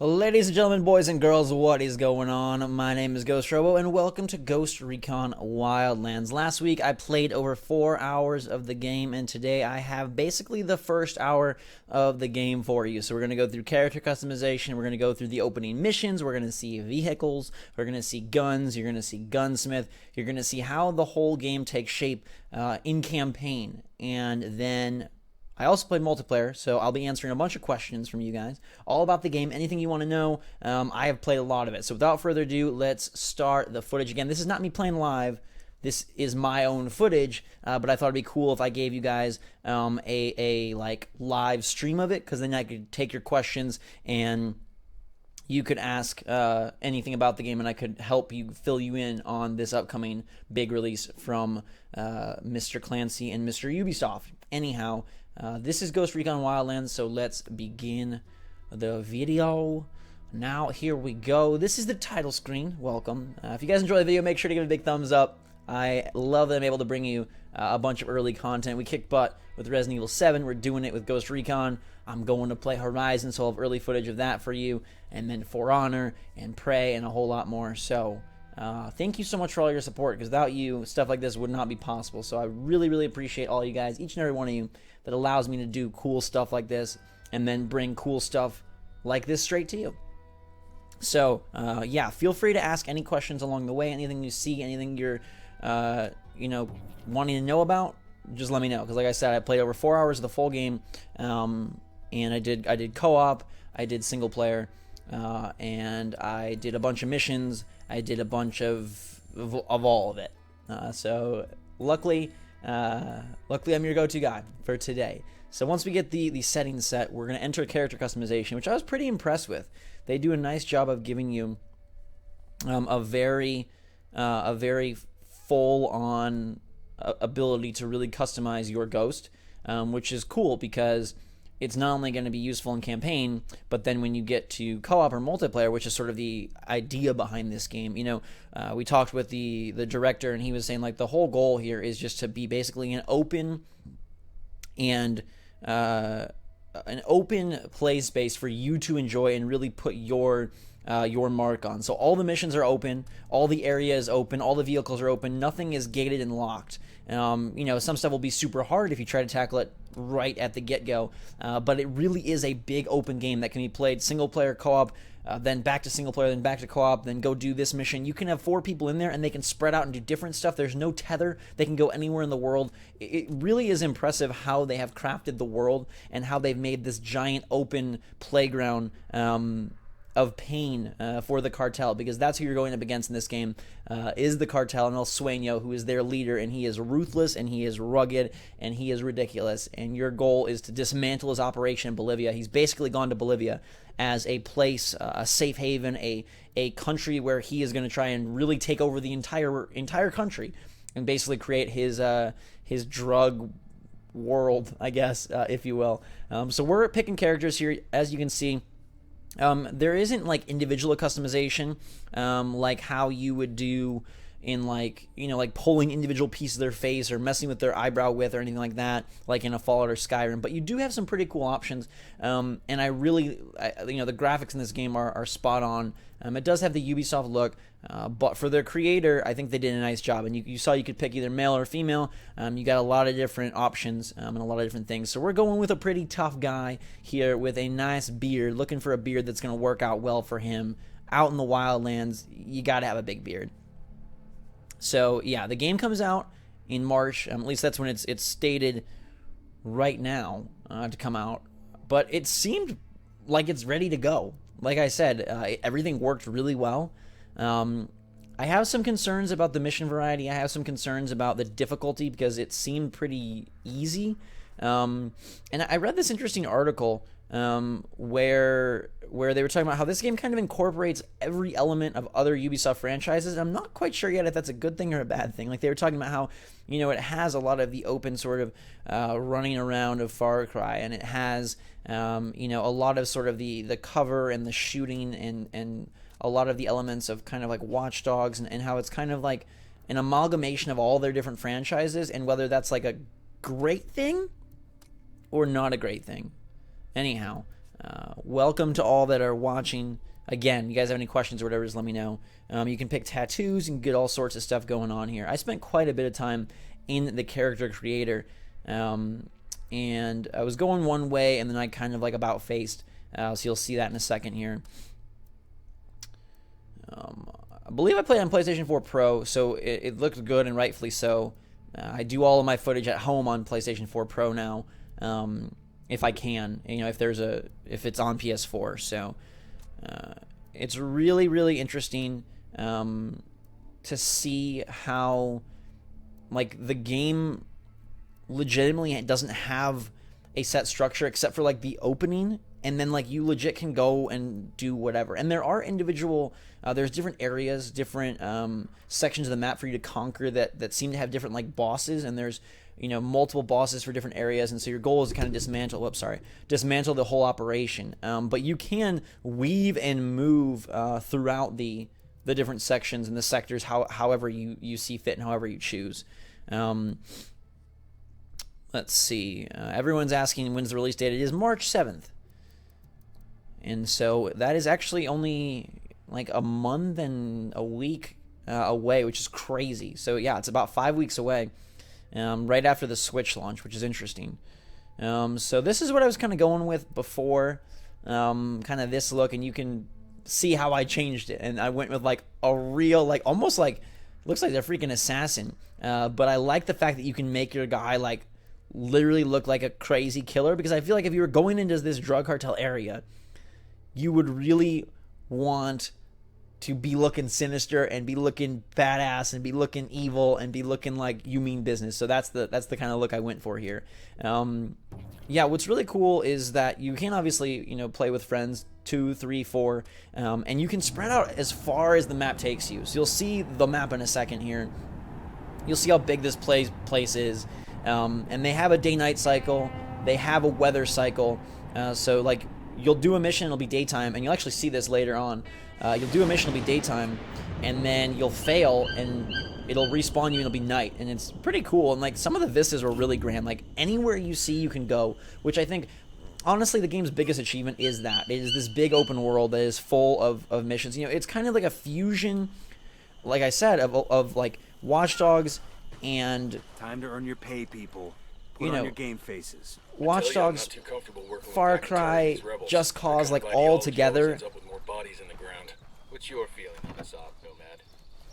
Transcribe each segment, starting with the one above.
Ladies and gentlemen, boys and girls, what is going on? My name is GhostRobo, and welcome to Ghost Recon Wildlands. Last week, I played over 4 hours of the game, and today I have basically the first hour of the game for you. So we're going to go through character customization, we're going to go through the opening missions, we're going to see vehicles, we're going to see guns, you're going to see gunsmith, you're going to see how the whole game takes shape in campaign, and then I also played multiplayer, so I'll be answering a bunch of questions from you guys, all about the game, anything you want to know. I have played a lot of it. So without further ado, let's start the footage. Again, this is not me playing live. This is my own footage, but I thought it'd be cool if I gave you guys a live stream of it, because then I could take your questions and you could ask anything about the game, and I could help you, fill you in on this upcoming big release from Mr. Clancy and Mr. Ubisoft. Anyhow, this is Ghost Recon Wildlands, so let's begin the video. Now, here we go. This is the title screen. Welcome. If you guys enjoy the video, make sure to give it a big thumbs up. I love that I'm able to bring you a bunch of early content. We kicked butt with Resident Evil 7. We're doing it with Ghost Recon. I'm going to play Horizon, so I'll have early footage of that for you. And then For Honor and Prey and a whole lot more. So, thank you so much for all your support, because without you, stuff like this would not be possible. So I really, really appreciate all you guys, each and every one of you, that allows me to do cool stuff like this and then bring cool stuff like this straight to you. So, yeah, feel free to ask any questions along the way, anything you see, anything you're, wanting to know about, just let me know. Because like I said, I played over 4 hours of the full game, and I did co-op, I did single player, and I did a bunch of missions, I did a bunch of all of it. So luckily I'm your go-to guy for today. So once we get the settings set, we're going to enter character customization, which I was pretty impressed with. They do a nice job of giving you a very full-on ability to really customize your ghost, which is cool because it's not only going to be useful in campaign, but then when you get to co-op or multiplayer, which is sort of the idea behind this game, we talked with the director, and he was saying, like, the whole goal here is just to be basically an open play space for you to enjoy and really put your mark on. So all the missions are open, all the area is open, all the vehicles are open, nothing is gated and locked. Some stuff will be super hard if you try to tackle it right at the get-go, but it really is a big open game that can be played single player, co-op, then back to single player, then back to co-op, then go do this mission. You can have 4 people in there and they can spread out and do different stuff. There's no tether. They can go anywhere in the world. It really is impressive how they have crafted the world and how they've made this giant open playground of pain for the cartel, because that's who you're going up against in this game, is the cartel and El Sueño, who is their leader, and he is ruthless, and he is rugged, and he is ridiculous, and your goal is to dismantle his operation in Bolivia. He's basically gone to Bolivia as a place, a safe haven, a country where he is going to try and really take over the entire country and basically create his drug world, I guess, if you will. So we're picking characters here, as you can see. There isn't like individual customization, like how you would do in like pulling individual pieces of their face or messing with their eyebrow width or anything like that, like in a Fallout or Skyrim. But you do have some pretty cool options, and I really, the graphics in this game are spot on. It does have the Ubisoft look, but for their creator, I think they did a nice job. And you saw you could pick either male or female. You got a lot of different options and a lot of different things. So we're going with a pretty tough guy here with a nice beard, looking for a beard that's going to work out well for him. Out in the wildlands, you got to have a big beard. So yeah, the game comes out in March. At least that's when it's stated right now to come out. But it seemed like it's ready to go. Like I said, everything worked really well. I have some concerns about the mission variety. I have some concerns about the difficulty because it seemed pretty easy. And I read this interesting article where they were talking about how this game kind of incorporates every element of other Ubisoft franchises. I'm not quite sure yet if that's a good thing or a bad thing. Like, they were talking about how, it has a lot of the open sort of running around of Far Cry, and it has, a lot of sort of the cover and the shooting and a lot of the elements of kind of like Watch Dogs, and how it's kind of like an amalgamation of all their different franchises, and whether that's like a great thing or not a great thing. Anyhow, welcome to all that are watching. Again, you guys have any questions or whatever, just let me know. You can pick tattoos and get all sorts of stuff going on here. I spent quite a bit of time in the character creator, and I was going one way, and then I kind of like about faced. So you'll see that in a second here. I believe I played on PlayStation 4 Pro, so it looked good, and rightfully so. I do all of my footage at home on PlayStation 4 Pro now, if I can. You know, if it's on PS4. So it's really, really interesting to see how, like, the game legitimately doesn't have a set structure except for like the opening, and then like you legit can go and do whatever. And there are individual there's different areas, different sections of the map for you to conquer that seem to have different like bosses, and there's, you know, multiple bosses for different areas, and so your goal is to kind of dismantle the whole operation. But you can weave and move throughout the different sections and the sectors however you see fit and however you choose. Let's see. Everyone's asking when's the release date. It is March 7th. And so that is actually only like a month and a week away, which is crazy. So yeah, it's about 5 weeks away, right after the Switch launch, which is interesting. So this is what I was kind of going with before, kind of this look, and you can see how I changed it. And I went with like a real, like almost like, looks like a freaking assassin. But I like the fact that you can make your guy like literally look like a crazy killer, because I feel like if you were going into this drug cartel area, you would really want to be looking sinister and be looking badass and be looking evil and be looking like you mean business. So that's the kind of look I went for here. Yeah, what's really cool is that you can obviously, you know, play with friends, 2, 3, 4, and you can spread out as far as the map takes you. So you'll see the map in a second here. You'll see how big this place is. And they have a day-night cycle. They have a weather cycle. So like, you'll do a mission, it'll be daytime, and you'll actually see this later on. You'll do a mission, it'll be daytime, and then you'll fail, and it'll respawn you, and it'll be night, and it's pretty cool. And like, some of the vistas were really grand. Like, anywhere you see, you can go, which I think, honestly, the game's biggest achievement is that it is this big open world that is full of missions. You know, it's kind of like a fusion, like I said, of like Watch Dogs and time to earn your pay, people. Put on your game faces. Watch Dogs, Far Cry, Just Cause, like all together. What's your feeling on this op, Nomad?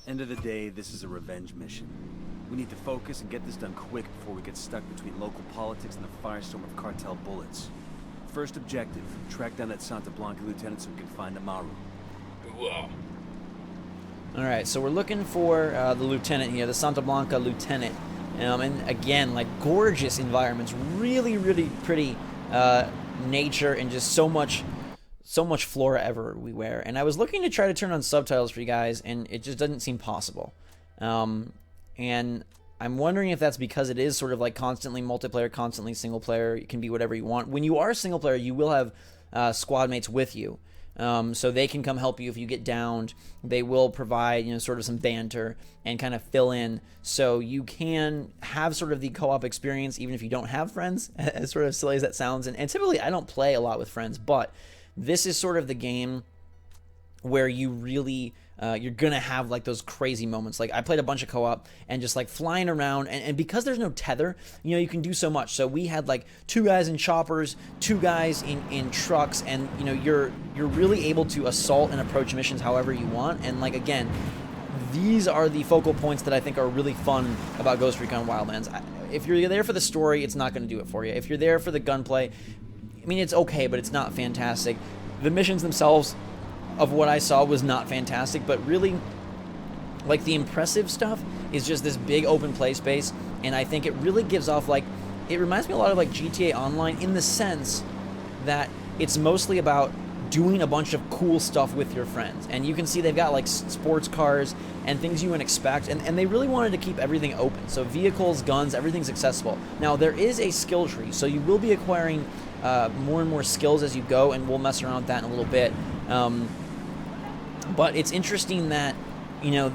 End of the day, this is a revenge mission. We need to focus and get this done quick before we get stuck between local politics and the firestorm of cartel bullets. First objective, track down that Santa Blanca lieutenant so we can find Amaru. Wow. Alright, so we're looking for the lieutenant here, the Santa Blanca lieutenant. And again, like, gorgeous environments, really, really pretty nature, and just so much flora everywhere. And I was looking to try to turn on subtitles for you guys, and it just doesn't seem possible. And I'm wondering if that's because it is sort of like constantly multiplayer, constantly single player. It can be whatever you want. When you are single player, you will have squad mates with you. So they can come help you if you get downed. They will provide, you know, sort of some banter and kind of fill in, so you can have sort of the co-op experience even if you don't have friends, as sort of silly as that sounds. And typically I don't play a lot with friends, but this is sort of the game where you really you're gonna have like those crazy moments. Like, I played a bunch of co-op and just like flying around, and because there's no tether, you know, you can do so much. So we had like 2 guys in choppers, 2 guys in trucks, and you know, you're really able to assault and approach missions however you want. And like, again, these are the focal points that I think are really fun about Ghost Recon Wildlands. If you're there for the story, it's not going to do it for you. If you're there for the gunplay, I mean, it's okay, but it's not fantastic. The missions themselves, of what I saw, was not fantastic, but really, like, the impressive stuff is just this big open play space, and I think it really gives off, like, it reminds me a lot of like GTA Online, in the sense that it's mostly about doing a bunch of cool stuff with your friends. And you can see they've got like sports cars and things you wouldn't expect, and they really wanted to keep everything open, so vehicles, guns, everything's accessible. Now, there is a skill tree, so you will be acquiring more and more skills as you go, and we'll mess around with that in a little bit. But it's interesting that, you know,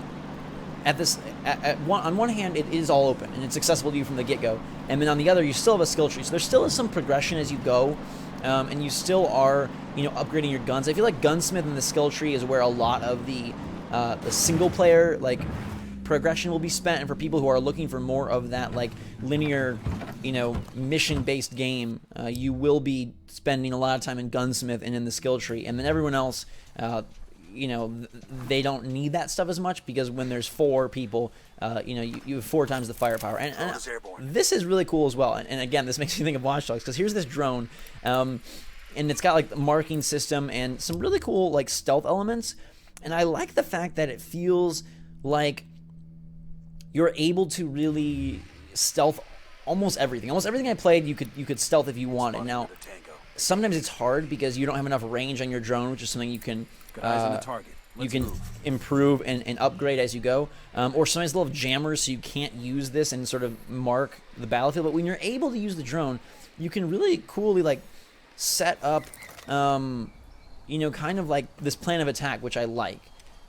on one hand, it is all open and it's accessible to you from the get-go, and then on the other, you still have a skill tree, so there still is some progression as you go. and you still are, upgrading your guns. I feel like gunsmith in the skill tree is where a lot of the single player like progression will be spent, and for people who are looking for more of that like linear, mission based game, you will be spending a lot of time in gunsmith and in the skill tree, and then everyone else, they don't need that stuff as much, because when there's 4 people, you have 4 times the firepower, and this is really cool as well. And again, this makes me think of Watch Dogs, because here's this drone, and it's got like the marking system and some really cool like stealth elements, and I like the fact that it feels like you're able to really stealth almost everything. Almost everything I played, you could stealth if you wanted. Now, sometimes it's hard because you don't have enough range on your drone, which is something you can improve and upgrade as you go. Or sometimes they'll have jammers, so you can't use this and sort of mark the battlefield. But when you're able to use the drone, you can really coolly like set up, kind of like this plan of attack, which I like.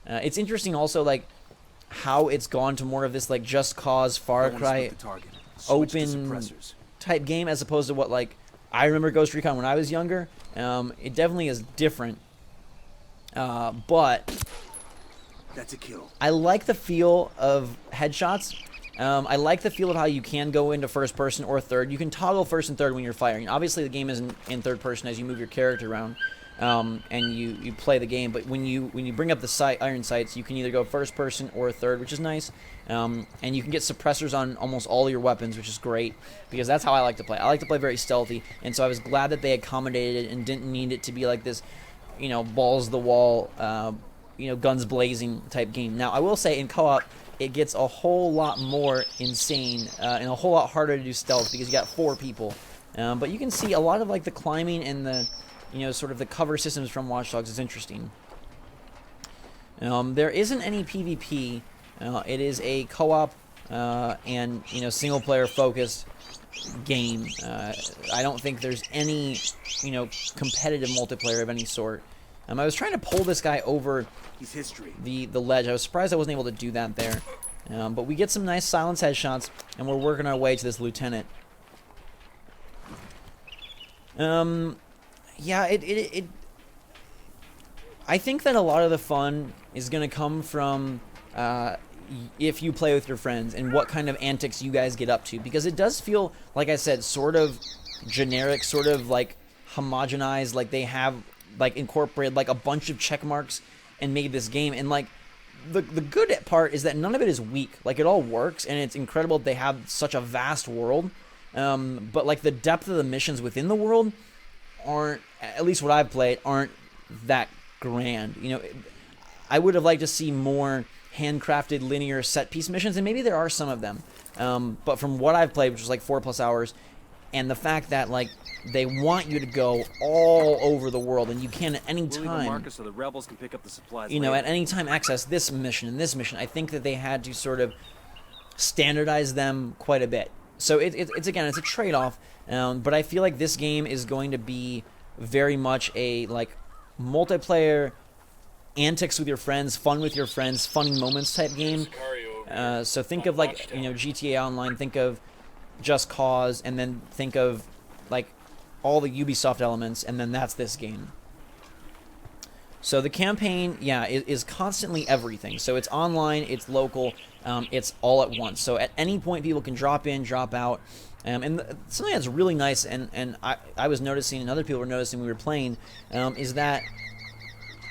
It's interesting also like how it's gone to more of this like Just Cause, Far Cry open type game, as opposed to what like I remember Ghost Recon when I was younger. It definitely is different, but that's a kill. I like the feel of headshots. I like the feel of how you can go into first person or third. You can toggle first and third when you're firing. Obviously, the game isn't in third person as you move your character around. And you play the game, but when you bring up the iron sights, you can either go first person or third, which is nice, and you can get suppressors on almost all your weapons, which is great, because that's how I like to play. I like to play very stealthy, and so I was glad that they accommodated it and didn't need it to be like this, balls to the wall, guns blazing type game. Now, I will say in co-op, it gets a whole lot more insane and a whole lot harder to do stealth because you got 4 people, but you can see a lot of like the climbing and the sort of the cover systems from Watch Dogs is interesting. There isn't any PvP. It is a co-op and single player focused game. I don't think there's any competitive multiplayer of any sort. I was trying to pull this guy over the ledge. I was surprised I wasn't able to do that there. But we get some nice silence headshots, and we're working our way to this lieutenant. Yeah, I think that a lot of the fun is going to come from if you play with your friends and what kind of antics you guys get up to, because it does feel, like I said, sort of generic, sort of like homogenized, like they have like incorporated like a bunch of check marks and made this game. And like the good part is that none of it is weak. Like it all works, and it's incredible that they have such a vast world. But like the depth of the missions within the world aren't, at least what I've played, aren't that grand. I would have liked to see more handcrafted linear set piece missions, and maybe there are some of them. But from what I've played, which was like 4+ hours, and the fact that like they want you to go all over the world, and you can at any time, so the rebels can pick up the supplies at any time access this mission and this mission. I think that they had to sort of standardize them quite a bit. So it's again, it's a trade-off, but I feel like this game is going to be very much a like multiplayer, antics with your friends, fun with your friends, funny moments type game. So think of like GTA Online, think of Just Cause, and then think of like all the Ubisoft elements, and then that's this game. So the campaign, is constantly everything. So it's online, it's local, it's all at once. So at any point, people can drop in, drop out. And something that's really nice, and I was noticing, and other people were noticing when we were playing, is that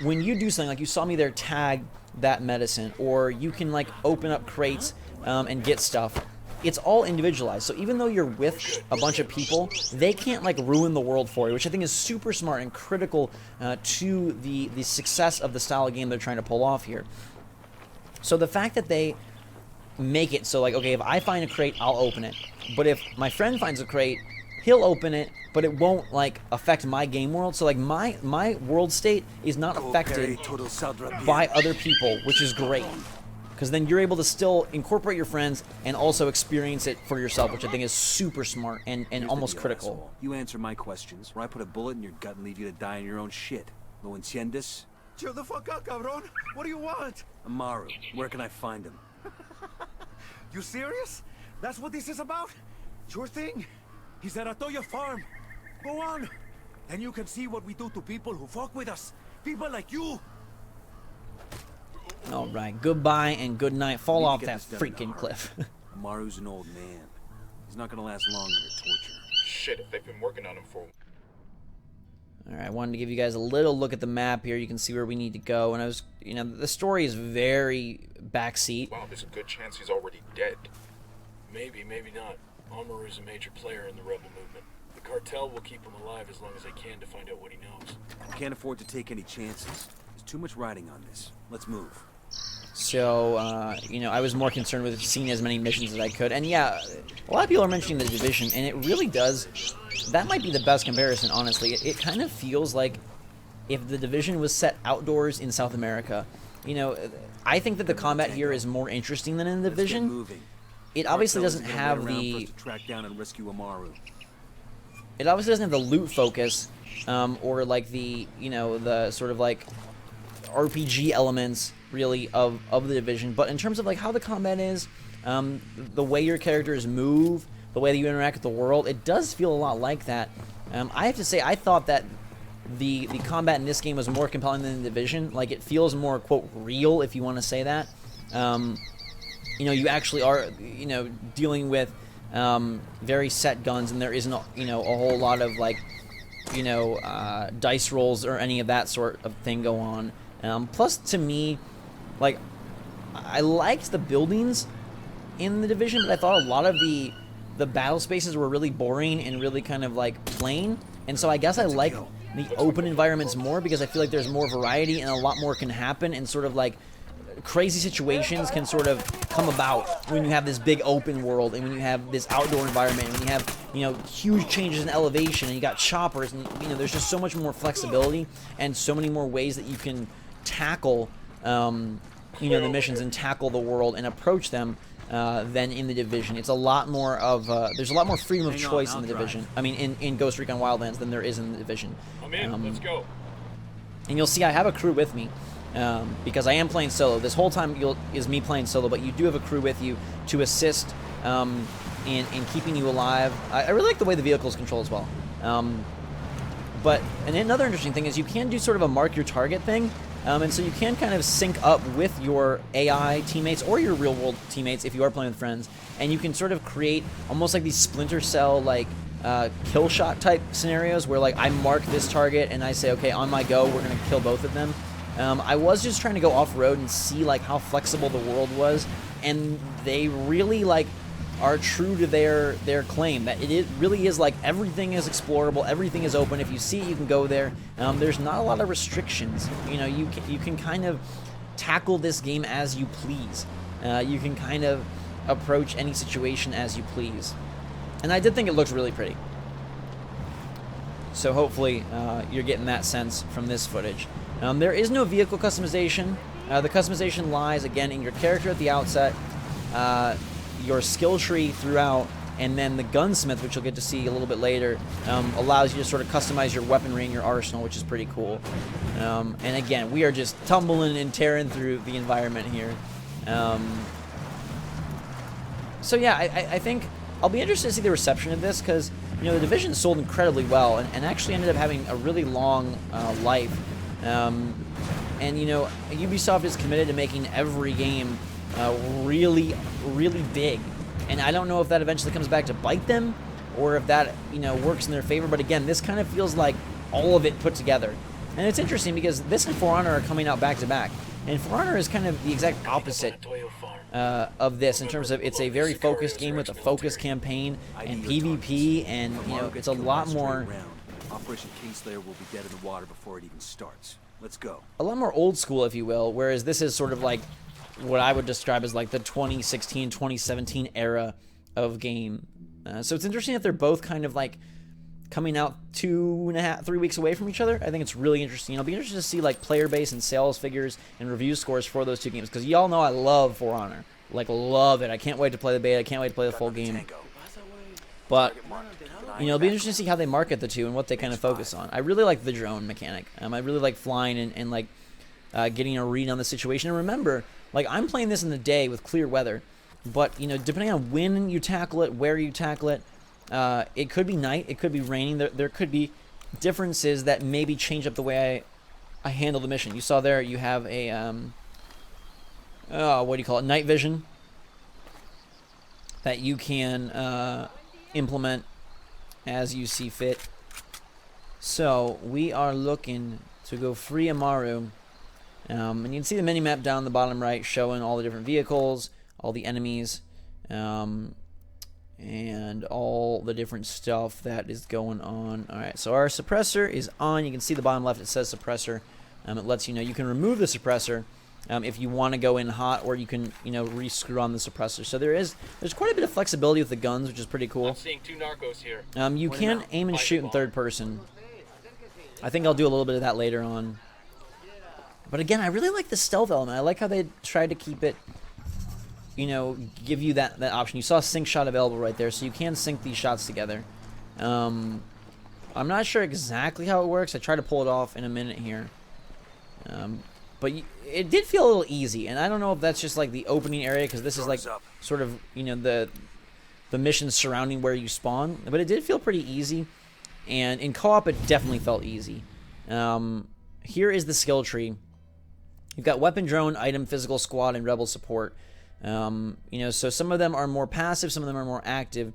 when you do something, like you saw me there tag that medicine, or you can like open up crates and get stuff, it's all individualized. So even though you're with a bunch of people, they can't like ruin the world for you, which I think is super smart and critical to the success of the style of game they're trying to pull off here. So the fact that they make it so like, okay, if I find a crate, I'll open it, but if my friend finds a crate, he'll open it, but it won't like affect my game world. So like my world state is not affected by other people, which is great, because then you're able to still incorporate your friends and also experience it for yourself, which I think is super smart and almost critical. Asshole. You answer my questions, or I put a bullet in your gut and leave you to die in your own shit. ¿Lo entiendes? Chill the fuck up, cabron. What do you want? Amaru, where can I find him? You serious? That's what this is about? Sure thing. He's at Atoya Farm. Go on. Then you can see what we do to people who fuck with us. People like you. All right, goodbye and good night. Fall We need off to that get this done in a freaking hurry. cliff. Maru's an old man. He's not gonna last long under torture. Shit, if they've been working on him for... All right, I wanted to give you guys a little look at the map here. You can see where we need to go. And I was, you know, the story is very backseat. Wow, there's a good chance he's already dead. Maybe, maybe not. Amaru's a major player in the rebel movement. The cartel will keep him alive as long as they can to find out what he knows. We can't afford to take any chances. There's too much riding on this. Let's move. So, you know, I was more concerned with seeing as many missions as I could. And yeah, a lot of people are mentioning the Division, and it really does. That might be the best comparison, honestly. It kind of feels like if the Division was set outdoors in South America. You know, I think that the combat here is more interesting than in the Let's get Division. moving. It obviously Cartel isn't doesn't gonna have wait around for the... us to track down and rescue Amaru. It obviously doesn't have the loot focus, or like the, you know, the sort of like RPG elements really of the Division. But in terms of like how the combat is, the way your characters move, the way that you interact with the world, it does feel a lot like that. I have to say, I thought that the combat in this game was more compelling than the Division. Like, it feels more, quote, real, if you want to say that. You know, you actually are, you know, dealing with very set guns, and there isn't, you know, a whole lot of, like, you know, dice rolls or any of that sort of thing go on. Plus, to me, like, I liked the buildings in the Division, but I thought a lot of the battle spaces were really boring and really kind of, like, plain. And so I guess I like the open environments more because I feel like there's more variety and a lot more can happen, and sort of, like, crazy situations can sort of come about when you have this big open world and when you have this outdoor environment, and when you have, you know, huge changes in elevation, and you got choppers, and, you know, there's just so much more flexibility and so many more ways that you can tackle, you know, the missions and tackle the world and approach them than in the Division. It's a lot more of, there's a lot more freedom of choice in the Division. I mean, in Ghost Recon Wildlands than there is in the Division. I'm in, let's go. And you'll see I have a crew with me. Because I am playing solo. This whole time is me playing solo, but you do have a crew with you to assist in keeping you alive. I really like the way the vehicles control as well. And another interesting thing is you can do sort of a mark your target thing, and so you can kind of sync up with your AI teammates or your real-world teammates if you are playing with friends, and you can sort of create almost like these Splinter Cell, like, kill shot type scenarios where, like, I mark this target and I say, okay, on my go, we're going to kill both of them. I was just trying to go off-road and see, like, how flexible the world was, and they really, like, are true to their claim that it really is, like, everything is explorable, everything is open. If you see it, you can go there. There's not a lot of restrictions. You know, you can kind of tackle this game as you please. You can kind of approach any situation as you please. And I did think it looked really pretty. So hopefully you're getting that sense from this footage. There is no vehicle customization. The customization lies, again, in your character at the outset, your skill tree throughout, and then the gunsmith, which you'll get to see a little bit later, allows you to sort of customize your weaponry and your arsenal, which is pretty cool. And again, we are just tumbling and tearing through the environment here. So yeah, I think I'll be interested to see the reception of this, because, you know, the Division sold incredibly well and actually ended up having a really long life. And, you know, Ubisoft is committed to making every game really, really big. And I don't know if that eventually comes back to bite them, or if that, you know, works in their favor. But again, this kind of feels like all of it put together. And it's interesting because this and For Honor are coming out back to back. And For Honor is kind of the exact opposite of this, in terms of it's a very focused game with a focused campaign and PvP, and, you know, it's a lot more... Operation Kingslayer will be dead in the water before it even starts. Let's go. A lot more old school, if you will, whereas this is sort of like what I would describe as like the 2016, 2017 era of game. So it's interesting that they're both kind of like coming out 2.5, 3 weeks away from each other. I think it's really interesting. I'll be interested to see like player base and sales figures and review scores for those two games, because y'all know I love For Honor. Like, love it. I can't wait to play the beta. I can't wait to play the full game. But, you know, it'll be interesting to see how they market the two and what they kind of focus on. I really like the drone mechanic. I really like flying and like getting a read on the situation. And remember, like, I'm playing this in the day with clear weather, but, you know, depending on when you tackle it, where you tackle it, it could be night, it could be raining. There could be differences that maybe change up the way I handle the mission. You saw there you have a what do you call it? Night vision that you can implement as you see fit. So we are looking to go free Amaru, and you can see the mini map down the bottom right showing all the different vehicles, all the enemies, and all the different stuff that is going on. Alright, so our suppressor is on. You can see the bottom left, it says suppressor. It lets you know you can remove the suppressor if you want to go in hot, or you can, you know, re-screw on the suppressor. So there's quite a bit of flexibility with the guns, which is pretty cool. I'm seeing 2 narcos here. You can aim and shoot in third person. I think I'll do a little bit of that later on. But again, I really like the stealth element. I like how they tried to keep it, you know, give you that option. You saw a sync shot available right there, so you can sync these shots together. I'm not sure exactly how it works. I try to pull it off in a minute here. But it did feel a little easy, and I don't know if that's just like the opening area, because this is like sort of, you know, the missions surrounding where you spawn. But it did feel pretty easy, and in co-op it definitely felt easy. Here is the skill tree. You've got weapon, drone, item, physical, squad, and rebel support. You know, so some of them are more passive, some of them are more active.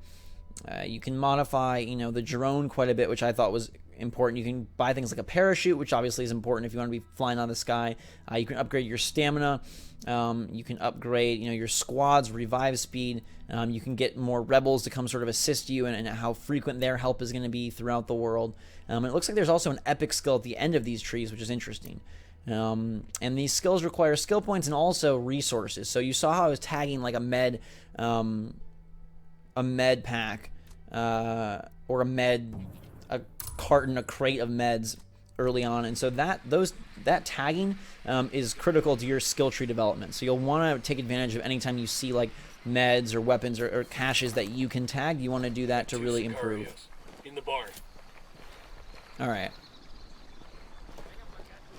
You can modify, you know, the drone quite a bit, which I thought was important. You can buy things like a parachute, which obviously is important if you want to be flying out of the sky. You can upgrade your stamina. You can upgrade, you know, your squad's revive speed. You can get more rebels to come sort of assist you, and how frequent their help is going to be throughout the world. And it looks like there's also an epic skill at the end of these trees, which is interesting. And these skills require skill points and also resources. So you saw how I was tagging like a med pack, or a carton, a crate of meds early on, and so that tagging is critical to your skill tree development. So you'll want to take advantage of anytime you see like meds or weapons or caches that you can tag. You want to do that to really improve. In the barn. All right.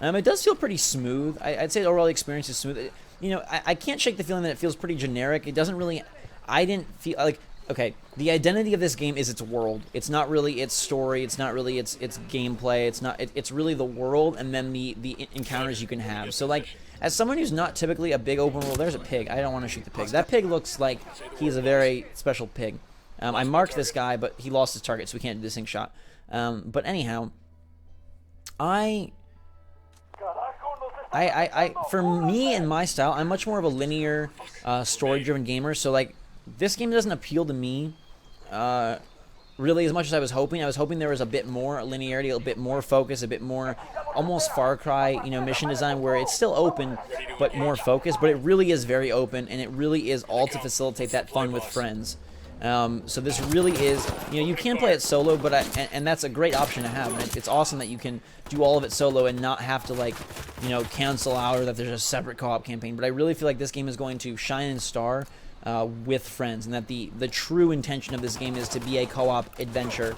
It does feel pretty smooth. I'd say the overall experience is smooth. You know, I can't shake the feeling that it feels pretty generic. It doesn't really... I didn't feel like... Okay, the identity of this game is its world. It's not really its story. It's not really its gameplay. It's not... It's really the world and then the encounters you can have. So, like, as someone who's not typically a big open world... There's a pig. I don't want to shoot the pig. That pig looks like he's a very special pig. I marked this guy, but he lost his target, so we can't do the sync shot. But anyhow... for me and my style, I'm much more of a linear, story-driven gamer. So, like, this game doesn't appeal to me, really as much as I was hoping. I was hoping there was a bit more linearity, a bit more focus, a bit more, almost Far Cry, you know, mission design, where it's still open, but more focused. But it really is very open, and it really is all to facilitate that fun with friends. So this really is, you know, you can play it solo, but and that's a great option to have. And it's awesome that you can do all of it solo and not have to, like, you know, cancel out, or that there's a separate co-op campaign. But I really feel like this game is going to shine and star with friends, and that the true intention of this game is to be a co-op adventure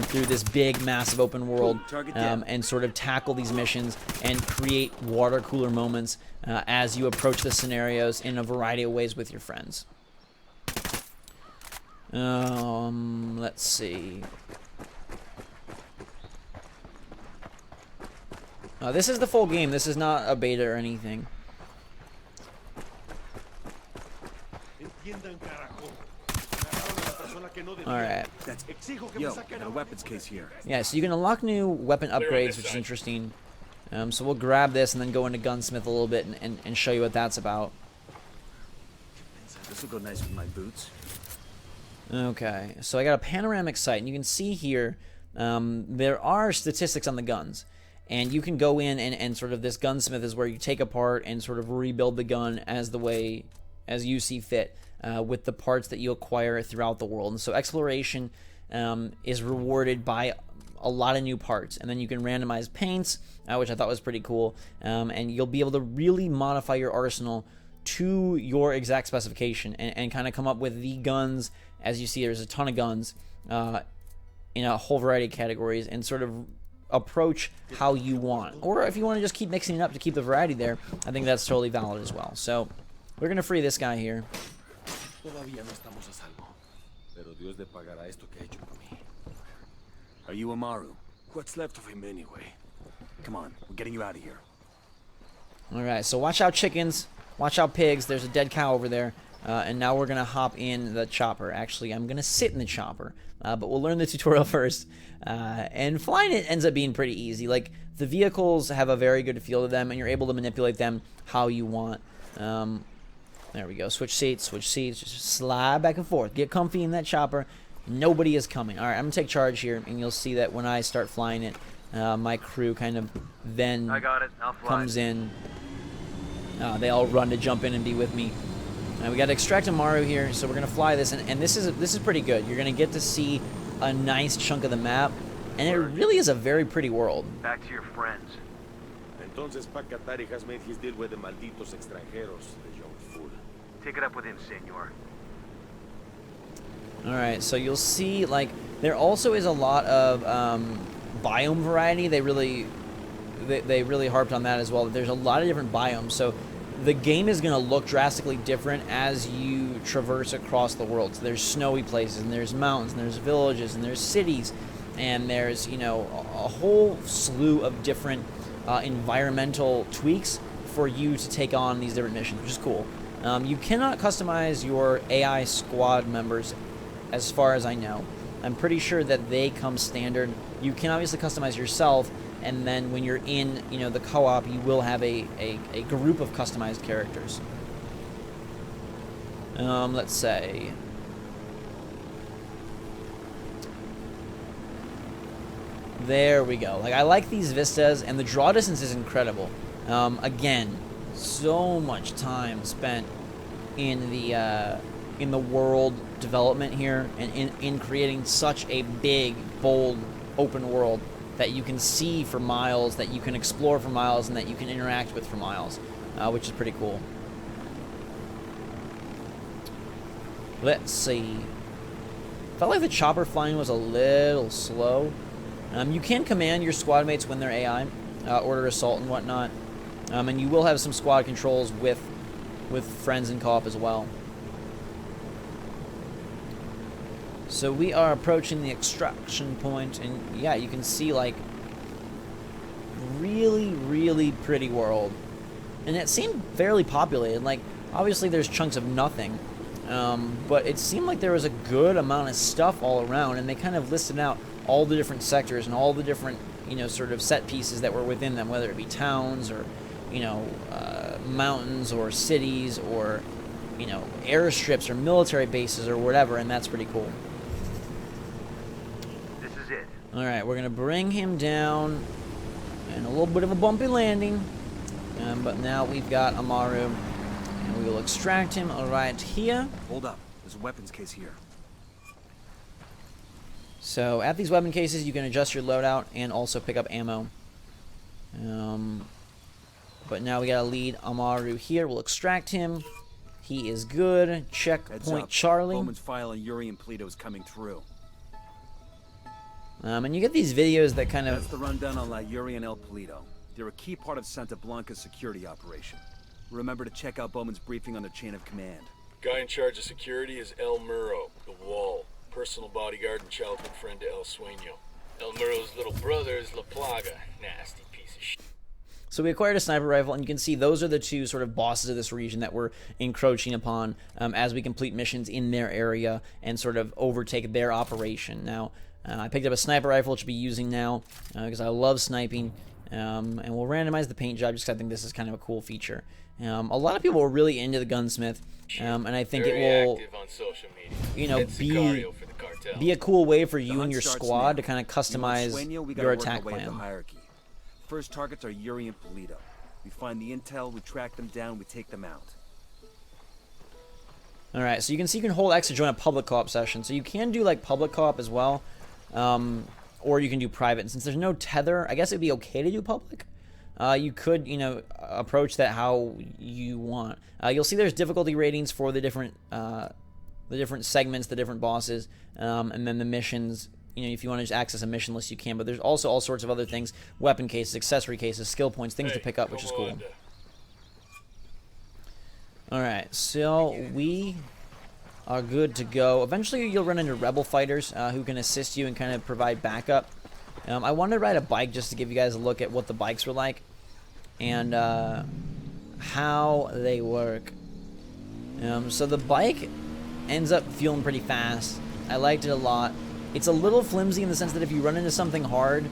through this big, massive open world, and sort of tackle these missions and create water cooler moments as you approach the scenarios in a variety of ways with your friends. Let's see. This is the full game. This is not a beta or anything. Alright. Yo, got a weapons case here. Yeah, so you can unlock new weapon upgrades, which is interesting. So we'll grab this and then go into Gunsmith a little bit and show you what that's about. This will go nice with my boots. Okay, so I got a panoramic sight, and you can see here there are statistics on the guns, and you can go in and sort of, this gunsmith is where you take apart and sort of rebuild the gun as you see fit, with the parts that you acquire throughout the world. And so exploration is rewarded by a lot of new parts, and then you can randomize paints, which I thought was pretty cool, and you'll be able to really modify your arsenal to your exact specification and kind of come up with the guns. As you see, there's a ton of guns in a whole variety of categories, and sort of approach how you want. Or if you want to just keep mixing it up to keep the variety there, I think that's totally valid as well. So we're going to free this guy here. Are you Amaru? what's left of him anyway. Come on, we're getting you out of here. Alright, so watch out chickens. Watch out pigs. There's a dead cow over there. And now we're going to hop in the chopper. Actually, I'm going to sit in the chopper. But we'll learn the tutorial first. And flying it ends up being pretty easy. Like, the vehicles have a very good feel to them, and you're able to manipulate them how you want. There we go. Switch seats, just slide back and forth. Get comfy in that chopper. Nobody is coming. Alright, I'm going to take charge here, and you'll see that when I start flying it, my crew kind of then comes in. They all run to jump in and be with me. We got to extract Amaru here, so we're going to fly this, and this is pretty good. You're going to get to see a nice chunk of the map, and it really is a very pretty world. Back to your friends. Entonces Pacatari has made his deal with the malditos extranjeros, the young fool. Take it up with him, senor. Alright, so you'll see, like, there also is a lot of biome variety. They really harped on that as well. There's a lot of different biomes, so the game is going to look drastically different as you traverse across the world. So there's snowy places, and there's mountains, and there's villages, and there's cities, and there's, you know, a whole slew of different environmental tweaks for you to take on these different missions, which is cool. You cannot customize your AI squad members as far as I know. I'm pretty sure that they come standard. You can obviously customize yourself, and then when you're in, you know, the co-op, you will have a group of customized characters. Let's say. There we go. Like, I like these vistas, and the draw distance is incredible. Again, so much time spent in the world development here, and in creating such a big, bold, open world that you can see for miles, that you can explore for miles, and that you can interact with for miles, which is pretty cool. Let's see. Felt like the chopper flying was a little slow. You can command your squad mates when they're AI, order assault and whatnot, and you will have some squad controls with friends in co-op as well. So we are approaching the extraction point, and yeah, you can see, like, really, really pretty world. And it seemed fairly populated. Like, obviously there's chunks of nothing, but it seemed like there was a good amount of stuff all around, and they kind of listed out all the different sectors and all the different, you know, sort of set pieces that were within them, whether it be towns or, you know, mountains or cities or, you know, airstrips or military bases or whatever, and that's pretty cool. Alright, we're going to bring him down, and a little bit of a bumpy landing, but now we've got Amaru, and we will extract him right here. Hold up, there's a weapons case here. So at these weapon cases, you can adjust your loadout and also pick up ammo. But now we got to lead Amaru here. We'll extract him. He is good. Checkpoint Charlie. Bowman's file on Yuri and Polito is coming through. And you get these videos that kind of... That's the rundown on La Yuri and El Polito. They're a key part of Santa Blanca's security operation. Remember to check out Bowman's briefing on their chain of command. Guy in charge of security is El Muro, the Wall. Personal bodyguard and childhood friend to El Sueño. El Muro's little brother is La Plaga. Nasty piece of shit. So we acquired a sniper rifle, and you can see those are the two sort of bosses of this region that we're encroaching upon as we complete missions in their area and sort of overtake their operation. Now, I picked up a sniper rifle, which I'll be using now because I love sniping, and we'll randomize the paint job just because I think this is kind of a cool feature. A lot of people are really into the gunsmith, and I think Very it will, active on social media. you know, It's Sicario for the cartel. be a cool way for you The and your hunt starts squad now. to kind of You customize want Sueño, we gotta your work attack our way up the plan. hierarchy. First targets are Yuri and Polito. We find the intel, we track them down, we take them out. Alright, so you can see you can hold X to join a public co-op session. So you can do like public co-op as well, or you can do private. And since there's no tether, I guess it'd be okay to do public. You could, you know, approach that how you want. You'll see there's difficulty ratings for the different segments, the different bosses, and then the missions. You know, if you want to just access a mission list, you can. But there's also all sorts of other things: weapon cases, accessory cases, skill points, things to pick up, which is cool. All right, so we are good to go. Eventually, you'll run into rebel fighters who can assist you and kind of provide backup. I wanted to ride a bike just to give you guys a look at what the bikes were like and how they work. So the bike ends up feeling pretty fast. I liked it a lot. It's a little flimsy in the sense that if you run into something hard,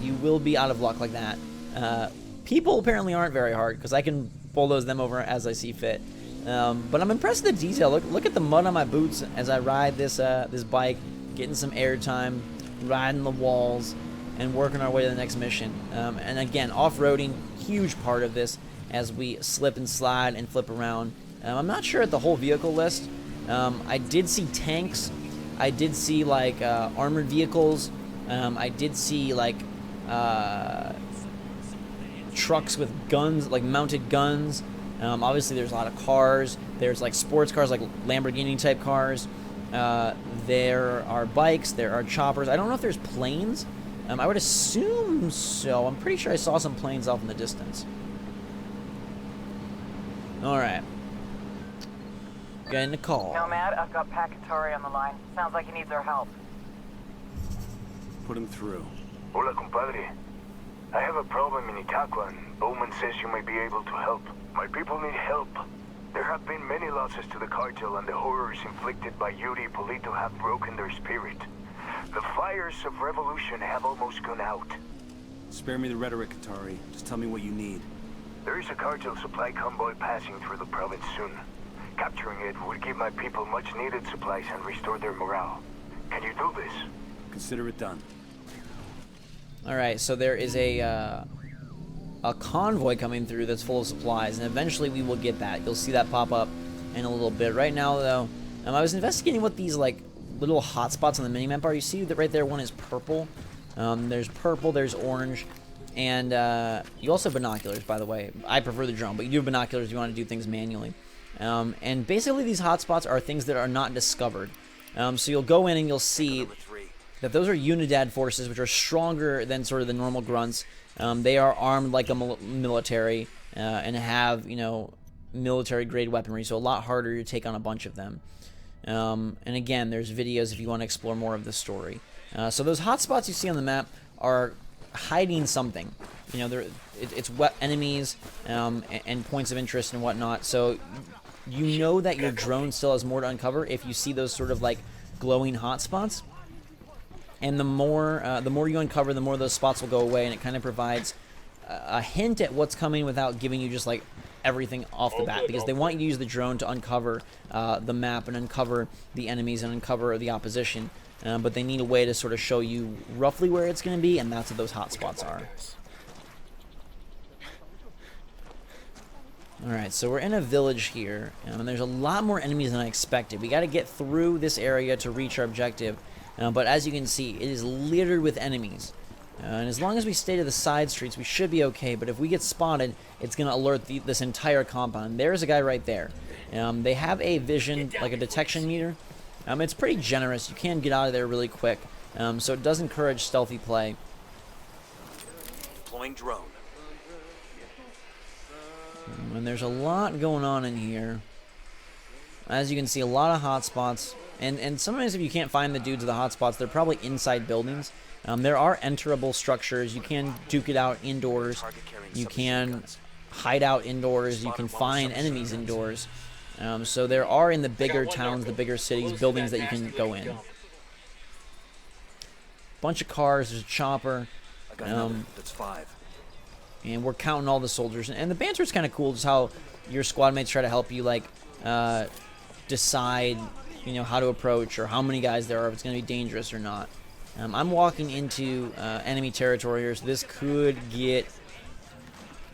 you will be out of luck like that. People apparently aren't very hard because I can bulldoze them over as I see fit. But I'm impressed with the detail. Look at the mud on my boots as I ride this this bike, getting some air time, riding the walls, and working our way to the next mission. And again, off-roading, huge part of this as we slip and slide and flip around. I'm not sure at the whole vehicle list. I did see tanks. I did see like armored vehicles. I did see like trucks with guns, like mounted guns. Obviously, there's a lot of cars. There's like sports cars, like Lamborghini type cars. There are bikes. There are choppers. I don't know if there's planes. I would assume so. I'm pretty sure I saw some planes off in the distance. All right. Getting a call. Nomad, I've got Pacatory on the line. Sounds like he needs our help. Put him through. Hola, compadre. I have a problem in Itaqua, and Bowman says you may be able to help. My people need help. There have been many losses to the cartel, and the horrors inflicted by Yuri Polito have broken their spirit. The fires of revolution have almost gone out. Spare me the rhetoric, Atari. Just tell me what you need. There is a cartel supply convoy passing through the province soon. Capturing it would give my people much-needed supplies and restore their morale. Can you do this? Consider it done. All right, so there is a convoy coming through that's full of supplies, and eventually we will get that. You'll see that pop up in a little bit. Right now, though, I was investigating what these like little hotspots on the minimap are. You see that right there, one is purple. There's purple, there's orange, and you also have binoculars, by the way. I prefer the drone, but you do have binoculars if you want to do things manually. And basically these hotspots are things that are not discovered. So you'll go in and you'll see that those are Unidad forces, which are stronger than sort of the normal grunts. They are armed like a military and have, you know, military-grade weaponry, so a lot harder to take on a bunch of them. And again, there's videos if you want to explore more of the story. So those hotspots you see on the map are hiding something. You know, it's enemies and points of interest and whatnot. So you know that your drone still has more to uncover if you see those sort of like glowing hotspots. And the more you uncover, the more those spots will go away, and it kind of provides a hint at what's coming without giving you just like everything off the bat, because they want you to use the drone to uncover the map and uncover the enemies and uncover the opposition. But they need a way to sort of show you roughly where it's going to be, and that's what those hotspots are. Alright, so we're in a village here, and there's a lot more enemies than I expected. We got to get through this area to reach our objective, but as you can see, it is littered with enemies. And as long as we stay to the side streets, we should be okay, but if we get spotted, it's going to alert this entire compound. There's a guy right there. They have a vision, like a detection meter. It's pretty generous. You can get out of there really quick, so it does encourage stealthy play. Deploying drone. And there's a lot going on in here. As you can see, a lot of hotspots. And sometimes if you can't find the dudes of the hotspots, they're probably inside buildings. There are enterable structures. You can duke it out indoors. You can hide out indoors. You can find enemies indoors. So there are, in the bigger towns, the bigger cities, buildings that you can go in. Bunch of cars. There's a chopper. That's 5. And we're counting all the soldiers. And the banter is kind of cool, just how your squad mates try to help you, like, decide, you know, how to approach or how many guys there are, if it's going to be dangerous or not. I'm walking into enemy territory here, so this could get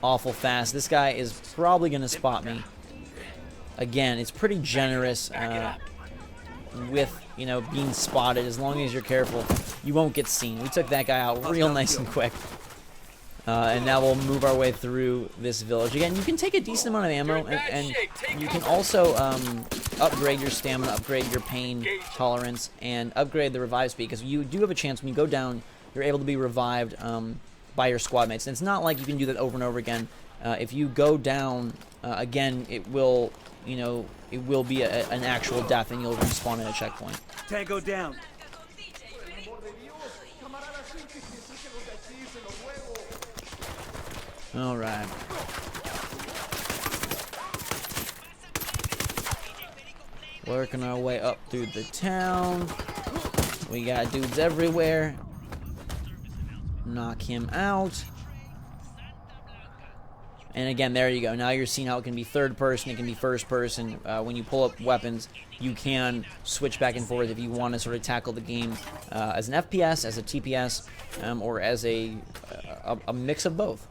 awful fast. This guy is probably going to spot me. Again, it's pretty generous with, you know, being spotted. As long as you're careful, you won't get seen. We took that guy out real nice and quick. And now we'll move our way through this village. Again, you can take a decent amount of ammo, and you can also upgrade your stamina, upgrade your pain tolerance, and upgrade the revive speed, because you do have a chance when you go down, you're able to be revived by your squad mates. And it's not like you can do that over and over again. If you go down, again, it will, you know, it will be an actual death, and you'll respawn at a checkpoint. Tango down. All right. Working our way up through the town. We got dudes everywhere. Knock him out. And again, there you go. Now you're seeing how it can be third person, it can be first person. When you pull up weapons, you can switch back and forth if you want to sort of tackle the game as an FPS, as a TPS, or as a mix of both.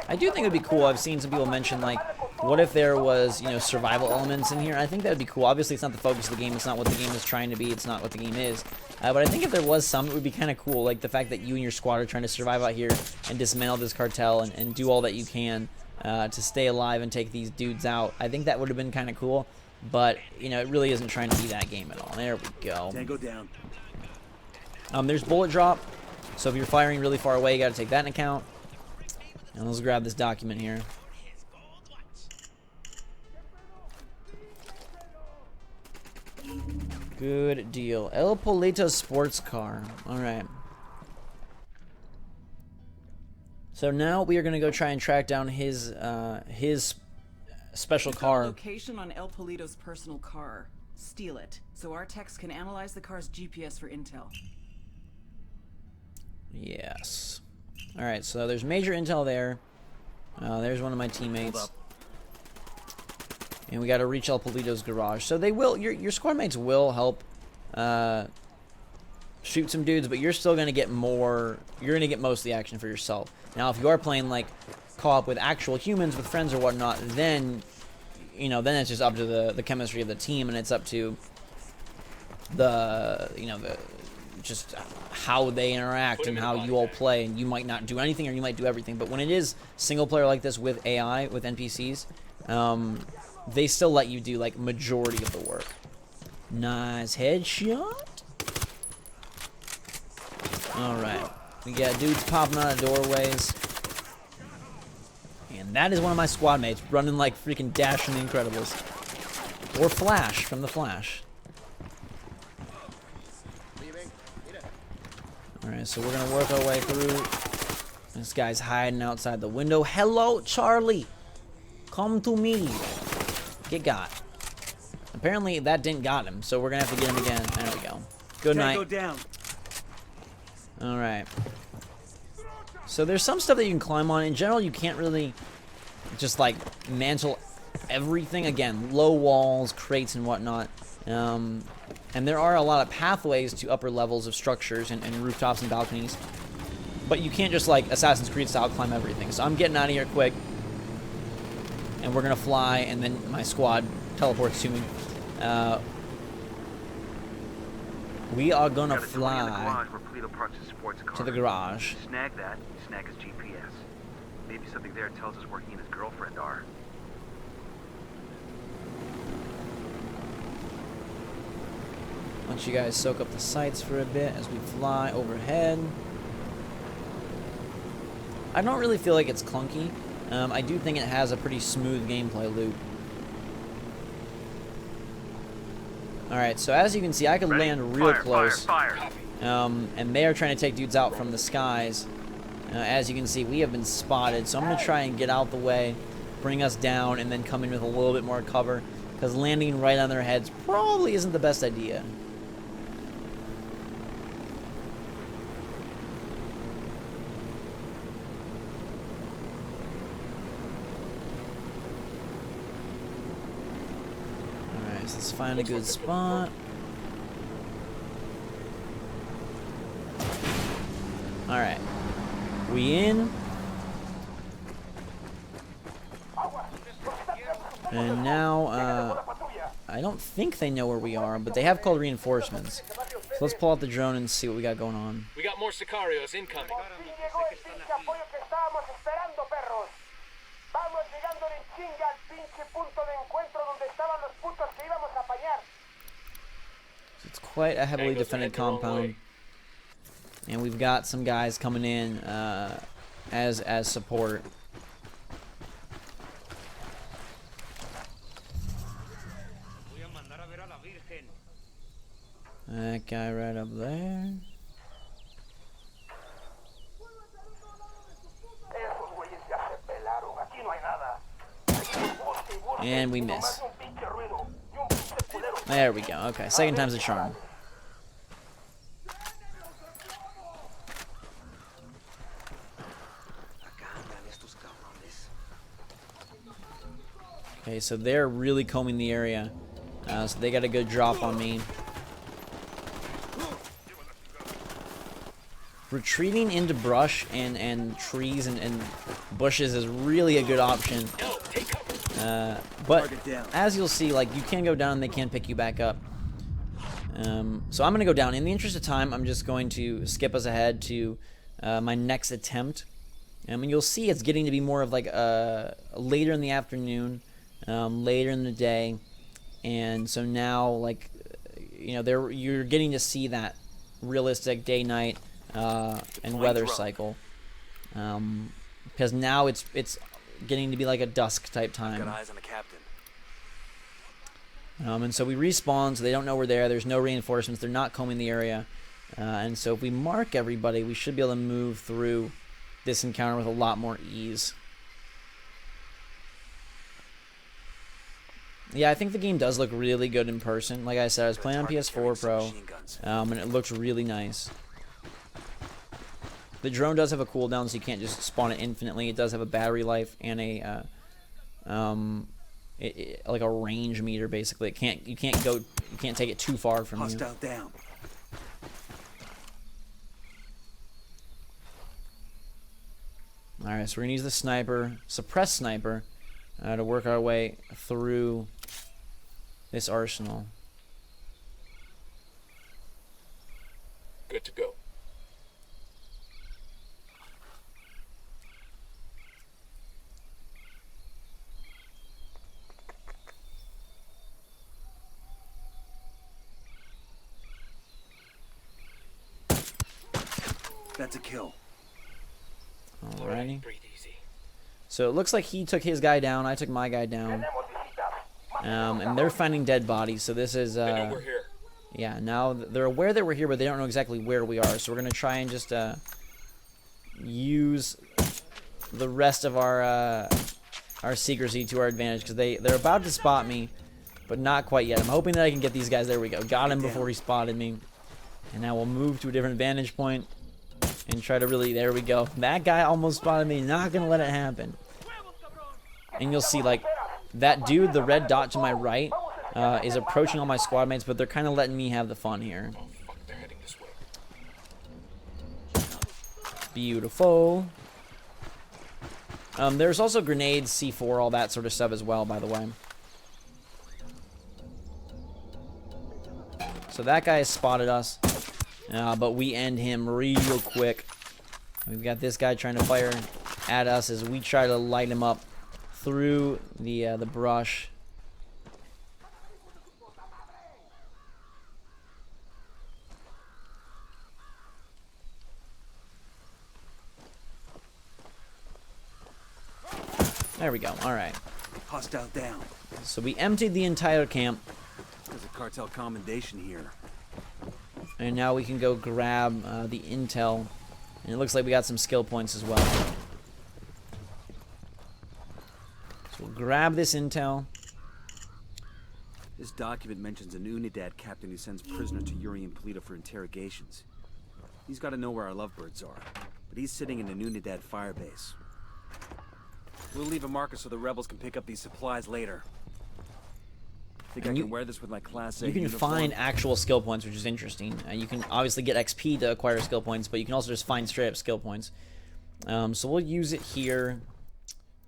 I do think it would be cool. I've seen some people mention, like, what if there was, you know, survival elements in here? I think that would be cool. Obviously, it's not the focus of the game. It's not what the game is trying to be. It's not what the game is. But I think if there was some, it would be kind of cool. Like the fact that you and your squad are trying to survive out here and dismantle this cartel and do all that you can to stay alive and take these dudes out. I think that would have been kind of cool. But, you know, it really isn't trying to be that game at all. There we go. Tango down. There's bullet drop. So if you're firing really far away, you got to take that into account. And let's grab this document here. Good deal. El Polito's sports car. Alright. So now we are going to go try and track down his special car. Location on El Polito's personal car. Steal it, so our techs can analyze the car's GPS for intel. Yes. Alright, so there's major intel there. There's one of my teammates. And we got to reach El Polito's garage. So they will, your squad mates will help shoot some dudes, but you're still going to get more, you're going to get most of the action for yourself. Now, if you are playing, like, co-op with actual humans, with friends or whatnot, then, you know, then it's just up to the chemistry of the team, and it's up to the, you know, just how they interact and how you all play, and you might not do anything or you might do everything. But when it is single player like this with AI, with NPCs, they still let you do like majority of the work. Nice headshot. Alright, we got dudes popping out of doorways, and that is one of my squad mates running like freaking Dash in the Incredibles, or Flash from the Flash. Alright, so we're gonna work our way through. This guy's hiding outside the window. Hello, Charlie! Come to me. Get got. Apparently that didn't got him, so we're gonna have to get him again. There we go. Good night. Tango down. Alright. So there's some stuff that you can climb on. In general, you can't really just like mantle everything. Again, low walls, crates, and whatnot. And there are a lot of pathways to upper levels of structures and rooftops and balconies. But you can't just, like, Assassin's Creed style climb everything. So I'm getting out of here quick. And we're going to fly, and then my squad teleports to me. We are going to fly to the garage. Snag that, snag his GPS. Maybe something there tells us where he and his girlfriend are. Let you guys soak up the sights for a bit as we fly overhead. I don't really feel like it's clunky. I do think it has a pretty smooth gameplay loop. Alright, so as you can see, I can land real close. And they are trying to take dudes out from the skies. As you can see, we have been spotted, so I'm going to try and get out the way, bring us down, and then come in with a little bit more cover, because landing right on their heads probably isn't the best idea. Alright, so let's find a good spot. Alright. We in. And now, I don't think they know where we are, but they have called reinforcements. So let's pull out the drone and see what we got going on. We got more Sicarios incoming. It's quite a heavily defended compound. And we've got some guys coming in as support. That guy right up there. And we miss. There we go. Okay, second time's a charm. Okay, so they're really combing the area. So they got a good drop on me. Retreating into brush and trees and bushes is really a good option. But as you'll see, like, you can go down and they can pick you back up. So I'm going to go down. In the interest of time, I'm just going to skip us ahead to my next attempt. And you'll see it's getting to be more of like later in the afternoon, later in the day. And so now, like, you know, you're getting to see that realistic day-night and weather cycle. Because now it's getting to be like a dusk type time. Got eyes on the captain. And so we respawn, so they don't know we're there. There's no reinforcements. They're not combing the area. And so if we mark everybody, we should be able to move through this encounter with a lot more ease. Yeah, I think the game does look really good in person. Like I said, I was playing on PS4 Pro, and it looks really nice. The drone does have a cooldown, so you can't just spawn it infinitely. It does have a battery life and a like a range meter, basically. You can't take it too far from you. Hostile down. All right, so we're gonna use the sniper, suppressed sniper, to work our way through this arsenal. Good to go. That's a kill. Alrighty. Breathe easy. So it looks like he took his guy down. I took my guy down. And they're finding dead bodies. So this is. They know we're here. Yeah. Now they're aware that we're here, but they don't know exactly where we are. So we're gonna try and just use the rest of our secrecy to our advantage, because they're about to spot me, but not quite yet. I'm hoping that I can get these guys. There we go. Got him before he spotted me. And now we'll move to a different vantage point and try to really, there we go. That guy almost spotted me, not gonna let it happen. And you'll see, like, that dude, the red dot to my right, is approaching all my squad mates, but they're kind of letting me have the fun here. Oh, fuck, they're heading this way. Beautiful. There's also grenades, C4, all that sort of stuff as well, by the way. So that guy has spotted us. But we end him real quick. We've got this guy trying to fire at us as we try to light him up through the brush. There we go. All right. Hostile down. So we emptied the entire camp. There's a cartel commendation here. And now we can go grab the intel. And it looks like we got some skill points as well. So we'll grab this intel. This document mentions an Unidad captain who sends prisoners to Yuri and Polito for interrogations. He's got to know where our lovebirds are. But he's sitting in an Unidad firebase. We'll leave a marker so the rebels can pick up these supplies later. Think I can wear this with my Class A You can uniform? find actual skill points, which is interesting. You can obviously get XP to acquire skill points, but you can also just find straight up skill points. So we'll use it here.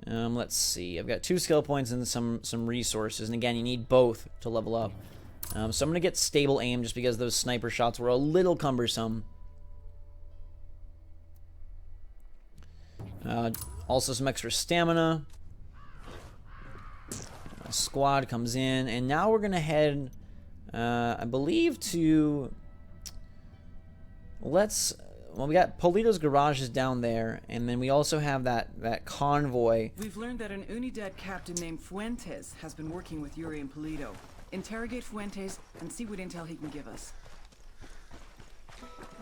Let's see. I've got 2 skill points and some resources, and again, you need both to level up. So I'm gonna get stable aim just because those sniper shots were a little cumbersome. Also some extra stamina. A squad comes in, and now we're gonna head, I believe, to. Well, we got Polito's garage is down there, and then we also have that convoy. We've learned that an Unidad captain named Fuentes has been working with Yuri and Polito. Interrogate Fuentes and see what intel he can give us.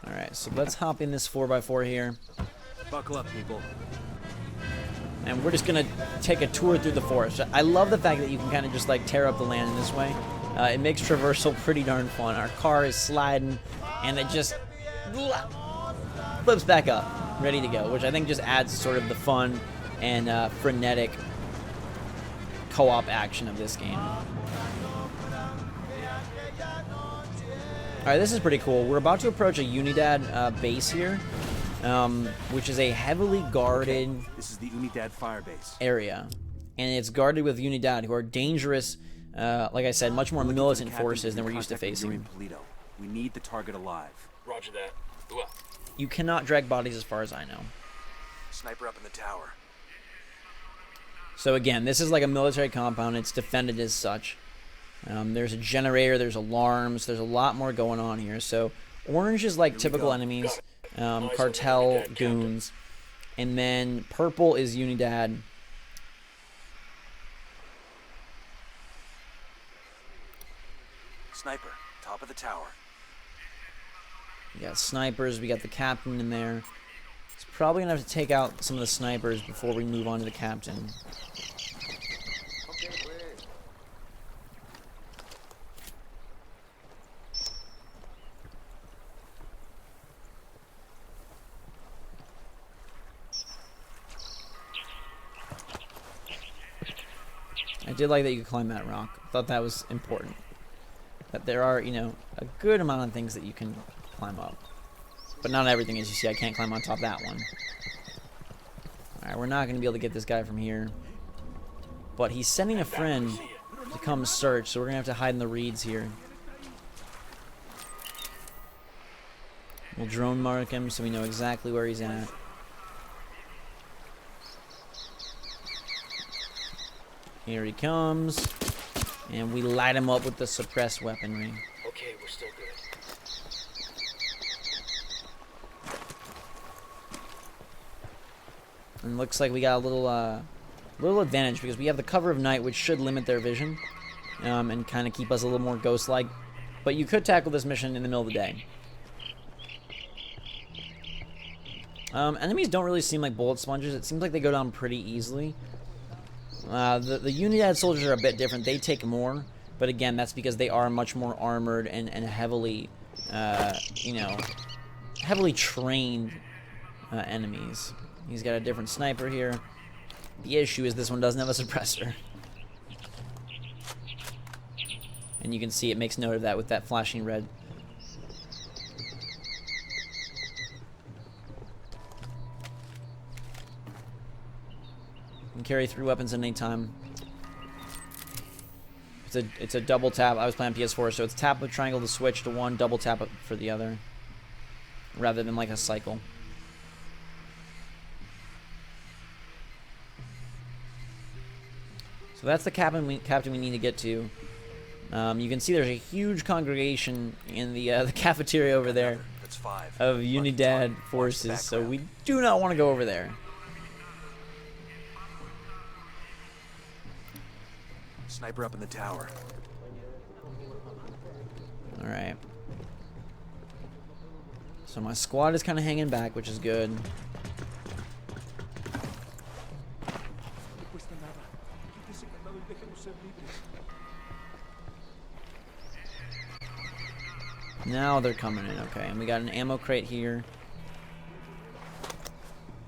Alright, so let's hop in this 4x4 here. Buckle up, people. And we're just going to take a tour through the forest. I love the fact that you can kind of just like tear up the land in this way. It makes traversal pretty darn fun. Our car is sliding, and it just flips back up, ready to go, which I think just adds sort of the fun and frenetic co-op action of this game. Alright, this is pretty cool. We're about to approach a Unidad base here, which is a heavily guarded This is the Unidad firebase area. And it's guarded with Unidad, who are dangerous, like I said, much more militant forces than we're used to facing. We need the target alive. Roger that. Ooh, You cannot drag bodies as far as I know. Sniper up in the tower. So again, this is like a military compound. It's defended as such. There's a generator, there's alarms, there's a lot more going on here. So orange is like typical enemies, cartel goons, and then purple is Unidad. Sniper, top of the tower. We got snipers, we got the captain in there. It's probably gonna have to take out some of the snipers before we move on to the captain. I did like that you could climb that rock. I thought that was important. That there are, you know, a good amount of things that you can climb up. But not everything, as you see. I can't climb on top of that one. Alright, we're not going to be able to get this guy from here. But he's sending a friend to come search, so we're going to have to hide in the reeds here. We'll drone mark him so we know exactly where he's at. Here he comes, and we light him up with the suppressed weaponry. okay, we're still good. And looks like we got a little advantage because we have the cover of night, which should limit their vision, and kind of keep us a little more ghost-like. But you could tackle this mission in the middle of the day. Enemies don't really seem like bullet sponges. It seems like they go down pretty easily. The Unidad soldiers are a bit different. They take more, but again, that's because they are much more armored and heavily, you know, heavily trained enemies. He's got a different sniper here. The issue is this one doesn't have a suppressor. And you can see it makes note of that with that flashing red. Can carry 3 weapons at any time. It's a double tap. I was playing PS4, so it's tap with triangle to switch to one, double tap it for the other, rather than like a cycle. So that's the captain we need to get to. You can see there's a huge congregation in the cafeteria over there of Unidad forces, so we do not want to go over there. Sniper up in the tower. Alright. So my squad is kind of hanging back, which is good. Now they're coming in, okay. And we got an ammo crate here.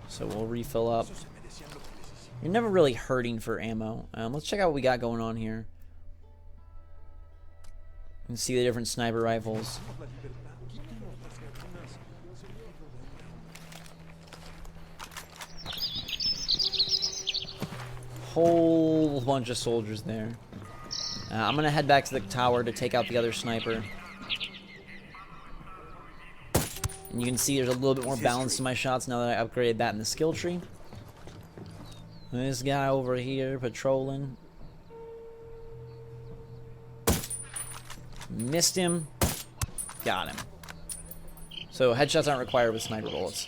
So we'll refill up. You're never really hurting for ammo. Let's check out what we got going on here. You can see the different sniper rifles. Whole bunch of soldiers there. I'm gonna head back to the tower to take out the other sniper. And you can see there's a little bit more balance to my shots now that I upgraded that in the skill tree. This guy over here patrolling. Missed him. Got him. So headshots aren't required with sniper bullets.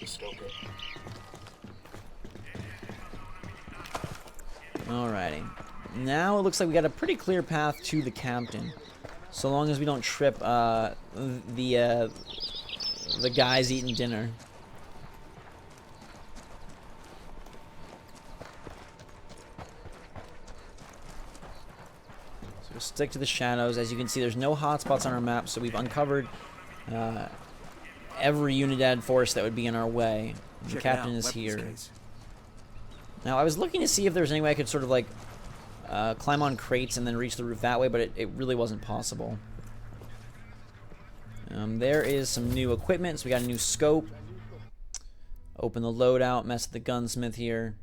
Alrighty. Now it looks like we got a pretty clear path to the captain. So long as we don't trip the the guys eating dinner. So stick to the shadows. As you can see, there's no hotspots on our map, so we've uncovered every Unidad force that would be in our way. The captain is here. Now, I was looking to see if there's any way I could sort of like climb on crates and then reach the roof that way, but it really wasn't possible. There is some new equipment. So we got a new scope. Open the loadout, mess with the gunsmith here.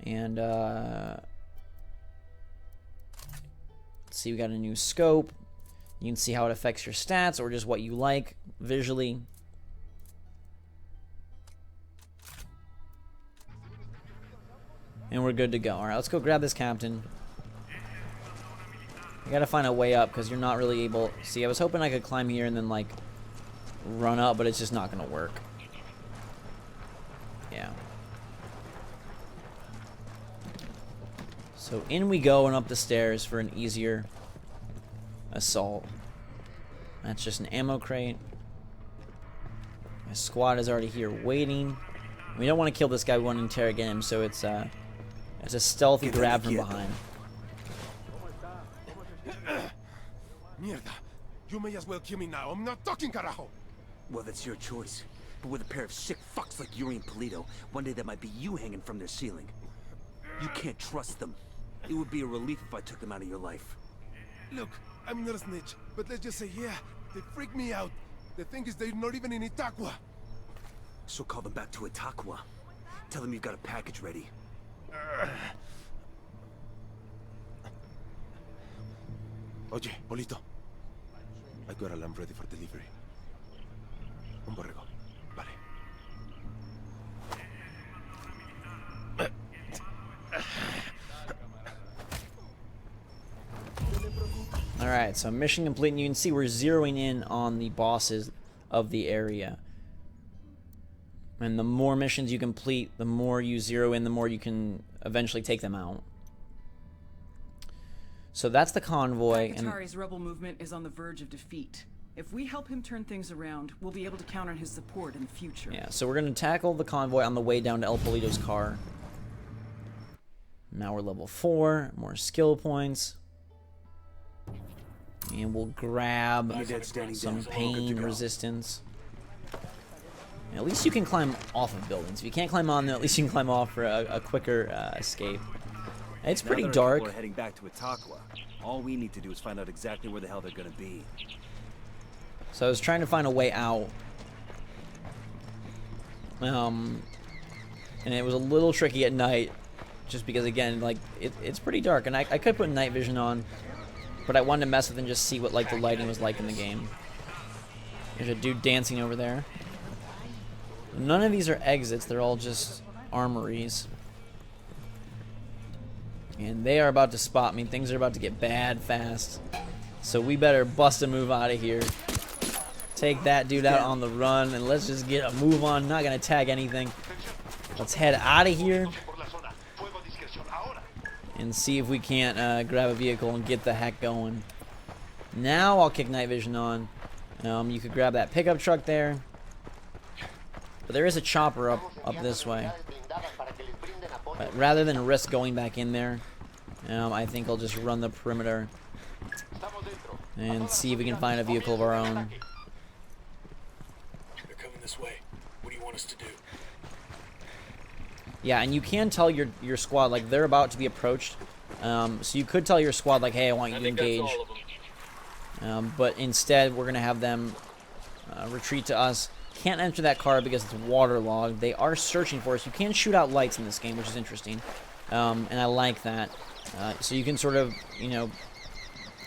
And let's see, we got a new scope. You can see how it affects your stats or just what you like visually. And we're good to go. Alright, let's go grab this captain. I gotta find a way up because you're not really able. See, I was hoping I could climb here and then like run up, but it's just not gonna work. Yeah. So in we go and up the stairs for an easier assault. That's just an ammo crate. My squad is already here waiting. We don't want to kill this guy, we want to interrogate him, so it's a stealthy grab from behind. Mierda. You may as well kill me now. I'm not talking, carajo. Well, that's your choice. But with a pair of sick fucks like Yuri and Polito, one day that might be you hanging from their ceiling. You can't trust them. It would be a relief if I took them out of your life. Look, I'm not a snitch, but let's just say, yeah, they freak me out. The thing is, they're not even in Itaqua. So call them back to Itaqua. Tell them you've got a package ready. Oye, Polito. I got a lamb ready for delivery. Un borrego. Vale. Alright, so mission complete, and you can see we're zeroing in on the bosses of the area. And the more missions you complete, the more you zero in, the more you can eventually take them out. So that's the convoy. Atari's rebel movement is on the verge of defeat. If we help him turn things around, we'll be able to count on his support in the future. Yeah, so we're going to tackle the convoy on the way down to El Polito's car. Now we're level 4, more skill points. And we'll grab some pain resistance. At least you can climb off of buildings. If you can't climb on them, at least you can climb off for a quicker escape. It's pretty dark. We're heading back to Itaqua. All we need to do is find out exactly where the hell they're gonna be. So I was trying to find a way out. And it was a little tricky at night. Just because, again, like, it's pretty dark. And I could put night vision on. But I wanted to mess with it and just see what like the lighting was like in the game. There's a dude dancing over there. None of these are exits. They're all just armories. And they are about to spot me. Things are about to get bad fast. So we better bust a move out of here. Take that dude out on the run. And let's just get a move on. Not going to tag anything. Let's head out of here. And see if we can't grab a vehicle and get the heck going. Now I'll kick night vision on. You could grab that pickup truck there. But there is a chopper up this way. But rather than risk going back in there, I think I'll just run the perimeter and see if we can find a vehicle of our own. They're coming this way. What do you want us to do? Yeah, and you can tell your squad, like, they're about to be approached. So you could tell your squad, like, hey, I want you to engage. But instead, we're going to have them retreat to us. Can't enter that car because it's waterlogged. They are searching for us. You can shoot out lights in this game, which is interesting. And I like that. So you can sort of, you know,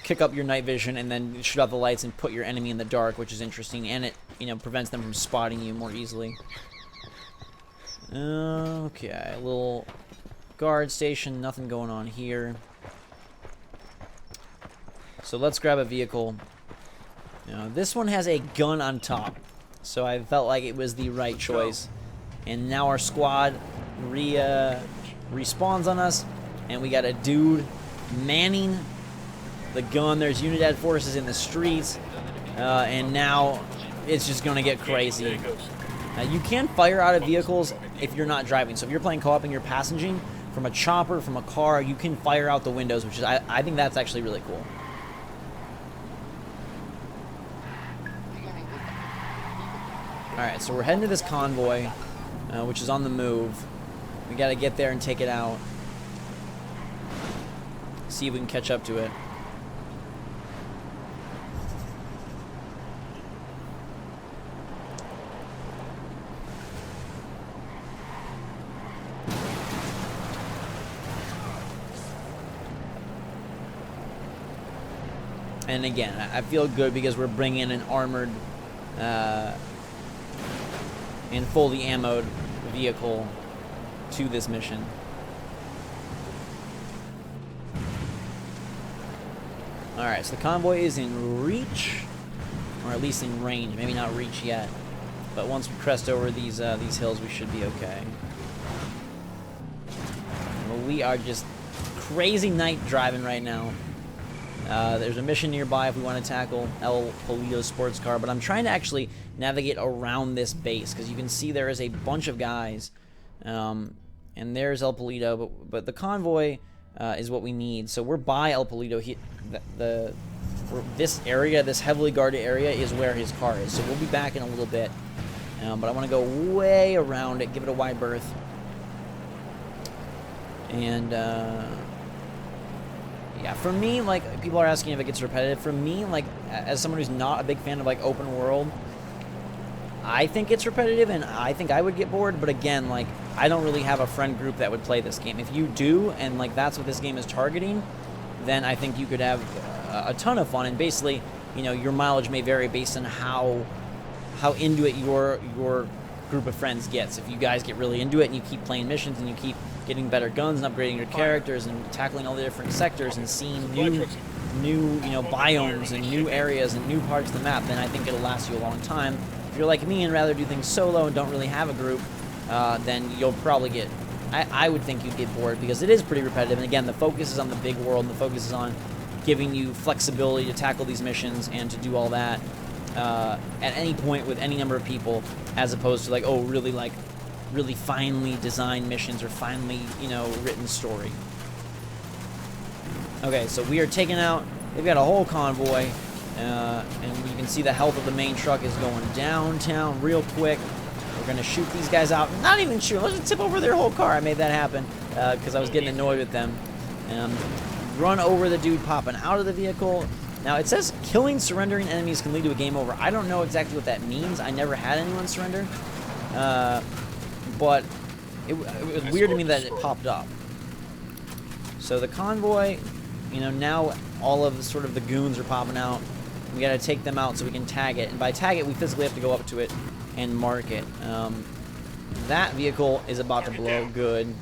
kick up your night vision and then shoot out the lights and put your enemy in the dark, which is interesting. And it, you know, prevents them from spotting you more easily. Okay, a little guard station. Nothing going on here. So let's grab a vehicle. Now, this one has a gun on top. So I felt like it was the right choice. And now our squad respawns on us. And we got a dude manning the gun. There's Unidad forces in the streets. And now it's just gonna get crazy. There it goes. You can fire out of vehicles if you're not driving. So if you're playing co-op and you're passenging from a chopper, from a car, you can fire out the windows, which is I think that's actually really cool. Alright, so we're heading to this convoy, which is on the move. We gotta get there and take it out. See if we can catch up to it. And again, I feel good because we're bringing an armored and fully ammoed vehicle to this mission. Alright, so the convoy is in reach, or at least in range. Maybe not reach yet, but once we crest over these hills, we should be okay. Well, we are just crazy night driving right now. There's a mission nearby if we want to tackle El Polito's sports car, but I'm trying to actually navigate around this base, because you can see there is a bunch of guys, and there's El Polito, but the convoy is what we need. So we're by El Polito. This area, this heavily guarded area, is where his car is, so we'll be back in a little bit, but I want to go way around it, give it a wide berth, and yeah, for me, like, people are asking if it gets repetitive. For me, like, as someone who's not a big fan of, like, open world, I think it's repetitive, and I think I would get bored, but again, like, I don't really have a friend group that would play this game. If you do, and, like, that's what this game is targeting, then I think you could have a ton of fun, and basically, you know, your mileage may vary based on how into it your group of friends gets. If you guys get really into it, and you keep playing missions, and you keep getting better guns and upgrading your characters and tackling all the different sectors and seeing new you know, biomes and new areas and new parts of the map, then I think it'll last you a long time. If you're like me and rather do things solo and don't really have a group, then you'll probably get, I would think you'd get bored, because it is pretty repetitive. And again, the focus is on the big world, and the focus is on giving you flexibility to tackle these missions and to do all that at any point with any number of people, as opposed to, like, oh, really finely designed missions or finely, you know, written story. Okay, so we are taking out, they've got a whole convoy, and you can see the health of the main truck is going downtown real quick. We're going to shoot these guys out. Not even shoot, let's just tip over their whole car. I made that happen because I was getting annoyed with them. Run over the dude popping out of the vehicle. Now, it says killing surrendering enemies can lead to a game over. I don't know exactly what that means. I never had anyone surrender. But it was weird to me that it popped up. So the convoy, you know, now all of sort of the goons are popping out. We gotta take them out so we can tag it. And by tag it, we physically have to go up to it and mark it. That vehicle is about to blow good.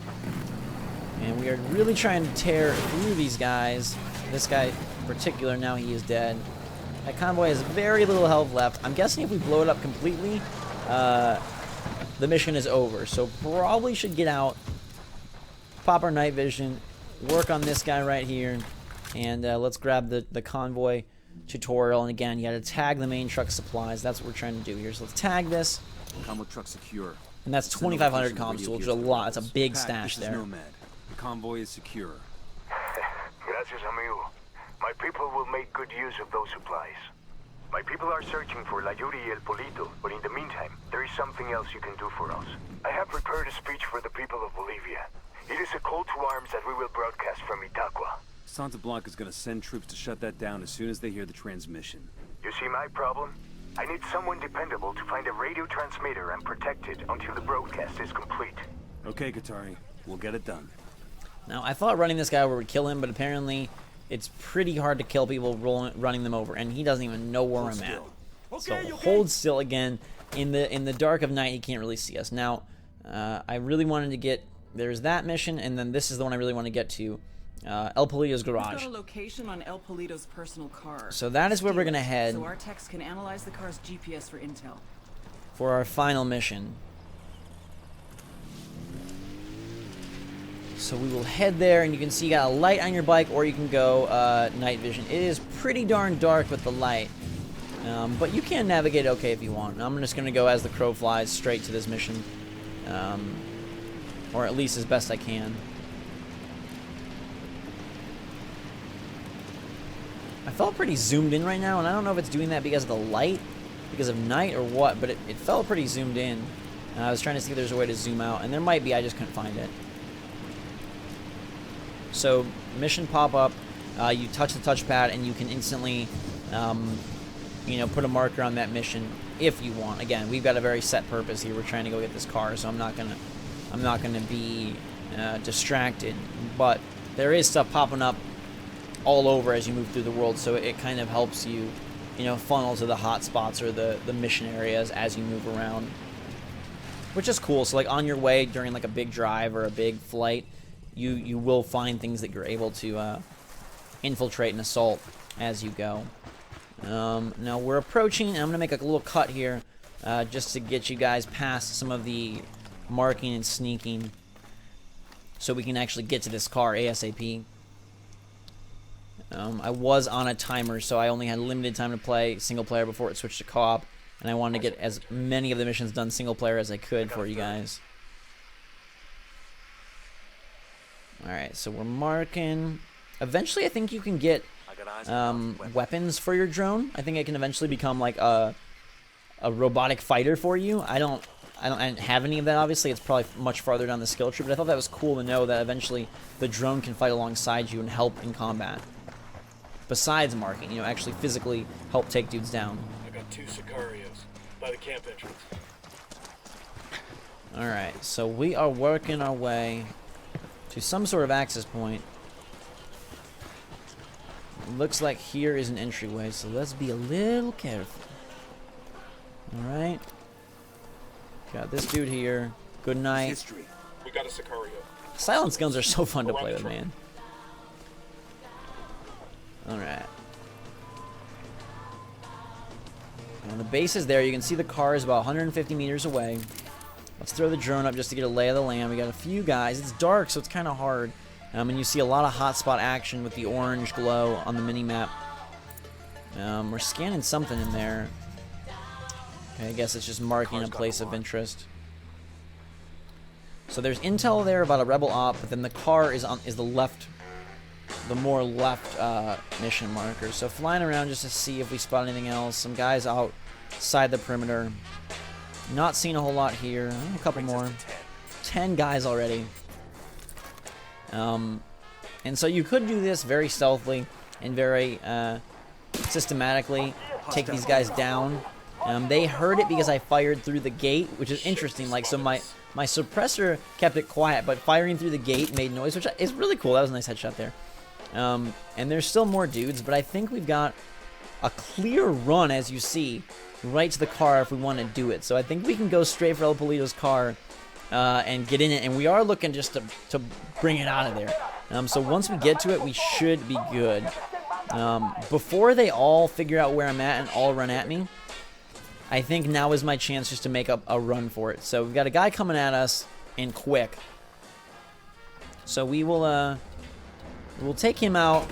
And we are really trying to tear through these guys. This guy in particular, now he is dead. That convoy has very little health left. I'm guessing if we blow it up completely, the mission is over. So probably should get out, pop our night vision, work on this guy right here, and let's grab the convoy tutorial. And again, you gotta tag the main truck supplies. That's what we're trying to do here. So let's tag this. Convoy truck secure. And that's 2,500 comms, which is a lot. It's a big stash there. Nomad. The convoy is secure. Gracias, amigo. My people will make good use of those supplies. My people are searching for La Yuri y El Polito, but in the meantime, there is something else you can do for us. I have prepared a speech for the people of Bolivia. It is a call to arms that we will broadcast from Itaqua. Santa Blanca is going to send troops to shut that down as soon as they hear the transmission. You see my problem? I need someone dependable to find a radio transmitter and protect it until the broadcast is complete. Okay, Katari. We'll get it done. Now, I thought running this guy over would kill him, but apparently it's pretty hard to kill people running them over, and he doesn't even know where I'm at. So hold still again. In the dark of night, he can't really see us. Now, I really wanted to get, there's that mission, and then this is the one I really want to get to, El Polito's garage. We've got a location on El Polito's personal car. So that is where we're gonna head. So our techs can analyze the car's GPS for intel. For our final mission. So we will head there, and you can see you got a light on your bike, or you can go night vision. It is pretty darn dark with the light. But you can navigate okay if you want. I'm just going to go as the crow flies straight to this mission. Or at least as best I can. I felt pretty zoomed in right now, and I don't know if it's doing that because of the light, because of night, or what, but it felt pretty zoomed in. And I was trying to see if there's a way to zoom out, and there might be, I just couldn't find it. So, mission pop-up, you touch the touchpad, and you can instantly, you know, put a marker on that mission if you want. Again, we've got a very set purpose here. We're trying to go get this car, so I'm not gonna be distracted. But there is stuff popping up all over as you move through the world, so it kind of helps you, you know, funnel to the hot spots or the mission areas as you move around, which is cool. So like on your way during like a big drive or a big flight, you will find things that you're able to infiltrate and assault as you go. Now we're approaching, and I'm gonna make a little cut here just to get you guys past some of the marking and sneaking, so we can actually get to this car ASAP. I was on a timer, so I only had limited time to play single player before it switched to co-op, and I wanted to get as many of the missions done single player as I could for you guys. Alright, so we're marking. Eventually I think you can get weapons for your drone. I think it can eventually become like a robotic fighter for you. I don't have any of that, obviously. It's probably much farther down the skill tree, but I thought that was cool to know that eventually the drone can fight alongside you and help in combat. Besides marking, you know, actually physically help take dudes down. I got 2 Sicarios by the camp entrance. Alright, so we are working our way to some sort of access point. Looks like here is an entryway, so let's be a little careful. Alright. Got this dude here. Good night. We got a Sicario. Silence guns are so fun to play with, man. Alright. And the base is there. You can see the car is about 150 meters away. Let's throw the drone up just to get a lay of the land. We got a few guys. It's dark, so it's kind of hard. And you see a lot of hotspot action with the orange glow on the mini-map. We're scanning something in there. Okay, I guess it's just marking a place of interest. So there's intel there about a rebel op, but then the car is the left, the more left mission marker. So flying around just to see if we spot anything else. Some guys outside the perimeter. Not seeing a whole lot here. A couple more. 10 guys already. And so you could do this very stealthily and very systematically. Take these guys down. They heard it because I fired through the gate, which is interesting. Like, so my suppressor kept it quiet, but firing through the gate made noise, which is really cool. That was a nice headshot there. And there's still more dudes, but I think we've got a clear run, as you see, right to the car if we want to do it. So I think we can go straight for El Polito's car and get in it, and we are looking just to bring it out of there. So once we get to it, we should be good. Before they all figure out where I'm at and all run at me, I think now is my chance just to make a run for it. So we've got a guy coming at us, and quick. So we will we'll take him out,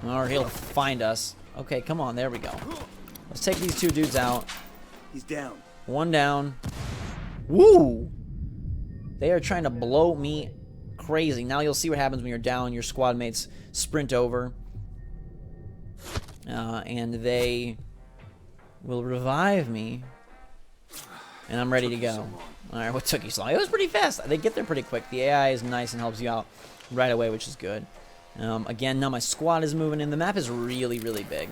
or he'll find us. Okay, come on, there we go. Let's take these 2 dudes out. He's down. 1 down. Woo! They are trying to blow me crazy. Now you'll see what happens when you're down. Your squad mates sprint over. And they will revive me. And I'm ready to go. Alright, what took you so long? It was pretty fast. They get there pretty quick. The AI is nice and helps you out right away, which is good. Again, now my squad is moving in. The map is really, really big.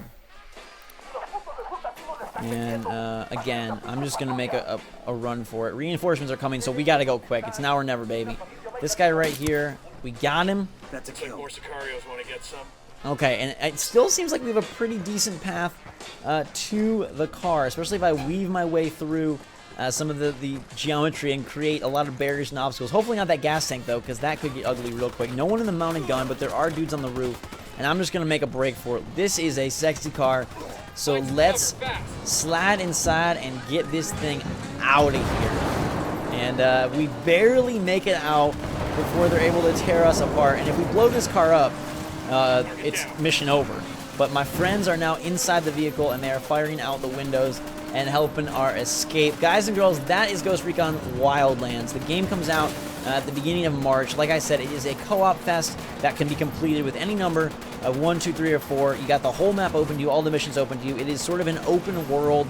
And again, I'm just going to make a run for it. Reinforcements are coming, so we got to go quick. It's now or never, baby. This guy right here, we got him. That's a kill. More Sicarios want to get some. Okay, and it still seems like we have a pretty decent path to the car, especially if I weave my way through some of the geometry and create a lot of barriers and obstacles. Hopefully not that gas tank, though, because that could get ugly real quick. No one in the mounted gun, but there are dudes on the roof, and I'm just going to make a break for it. This is a sexy car, so let's slide inside and get this thing out of here. And we barely make it out before they're able to tear us apart, and if we blow this car up, it's mission over. but my friends are now inside the vehicle, and they are firing out the windows and helping our escape. Guys and girls, that is Ghost Recon Wildlands. The game comes out at the beginning of March. Like I said, it is a co-op fest that can be completed with any number of 1, 2, 3, or 4. You got the whole map open to you, all the missions open to you. It is sort of an open world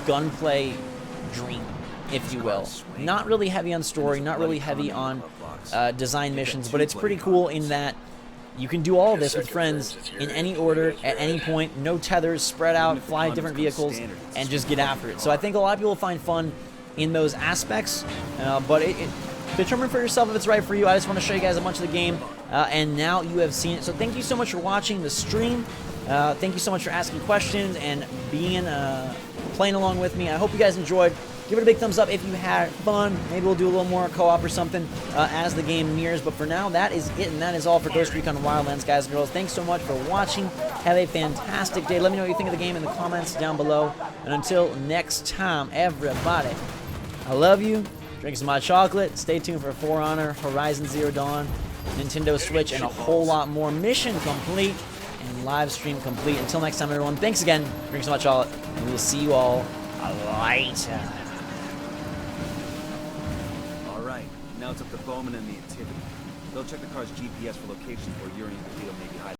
gunplay dream, if you will. Not really heavy on story, not really heavy on design missions, but it's pretty cool in that you can do all of this with friends in any order, at any point, no tethers, spread out, fly different vehicles, and just get after it. So I think a lot of people find fun in those aspects, but determine for yourself if it's right for you. I just want to show you guys a bunch of the game, and now you have seen it. So thank you so much for watching the stream. Thank you so much for asking questions and playing along with me. I hope you guys enjoyed. Give it a big thumbs up if you had fun. Maybe we'll do a little more co-op or something as the game nears. But for now, that is it, and that is all for Ghost Recon Wildlands, guys and girls. Thanks so much for watching. Have a fantastic day. Let me know what you think of the game in the comments down below. And until next time, everybody, I love you. Drink some hot chocolate. Stay tuned for For Honor, Horizon Zero Dawn, Nintendo Switch, and a whole lot more. Mission complete and live stream complete. Until next time, everyone, thanks again. Drink some hot chocolate, and we will see you all later. Now it's up to Bowman and the Activity. They'll check the car's GPS for locations where Yuri and Cleo may be hiding.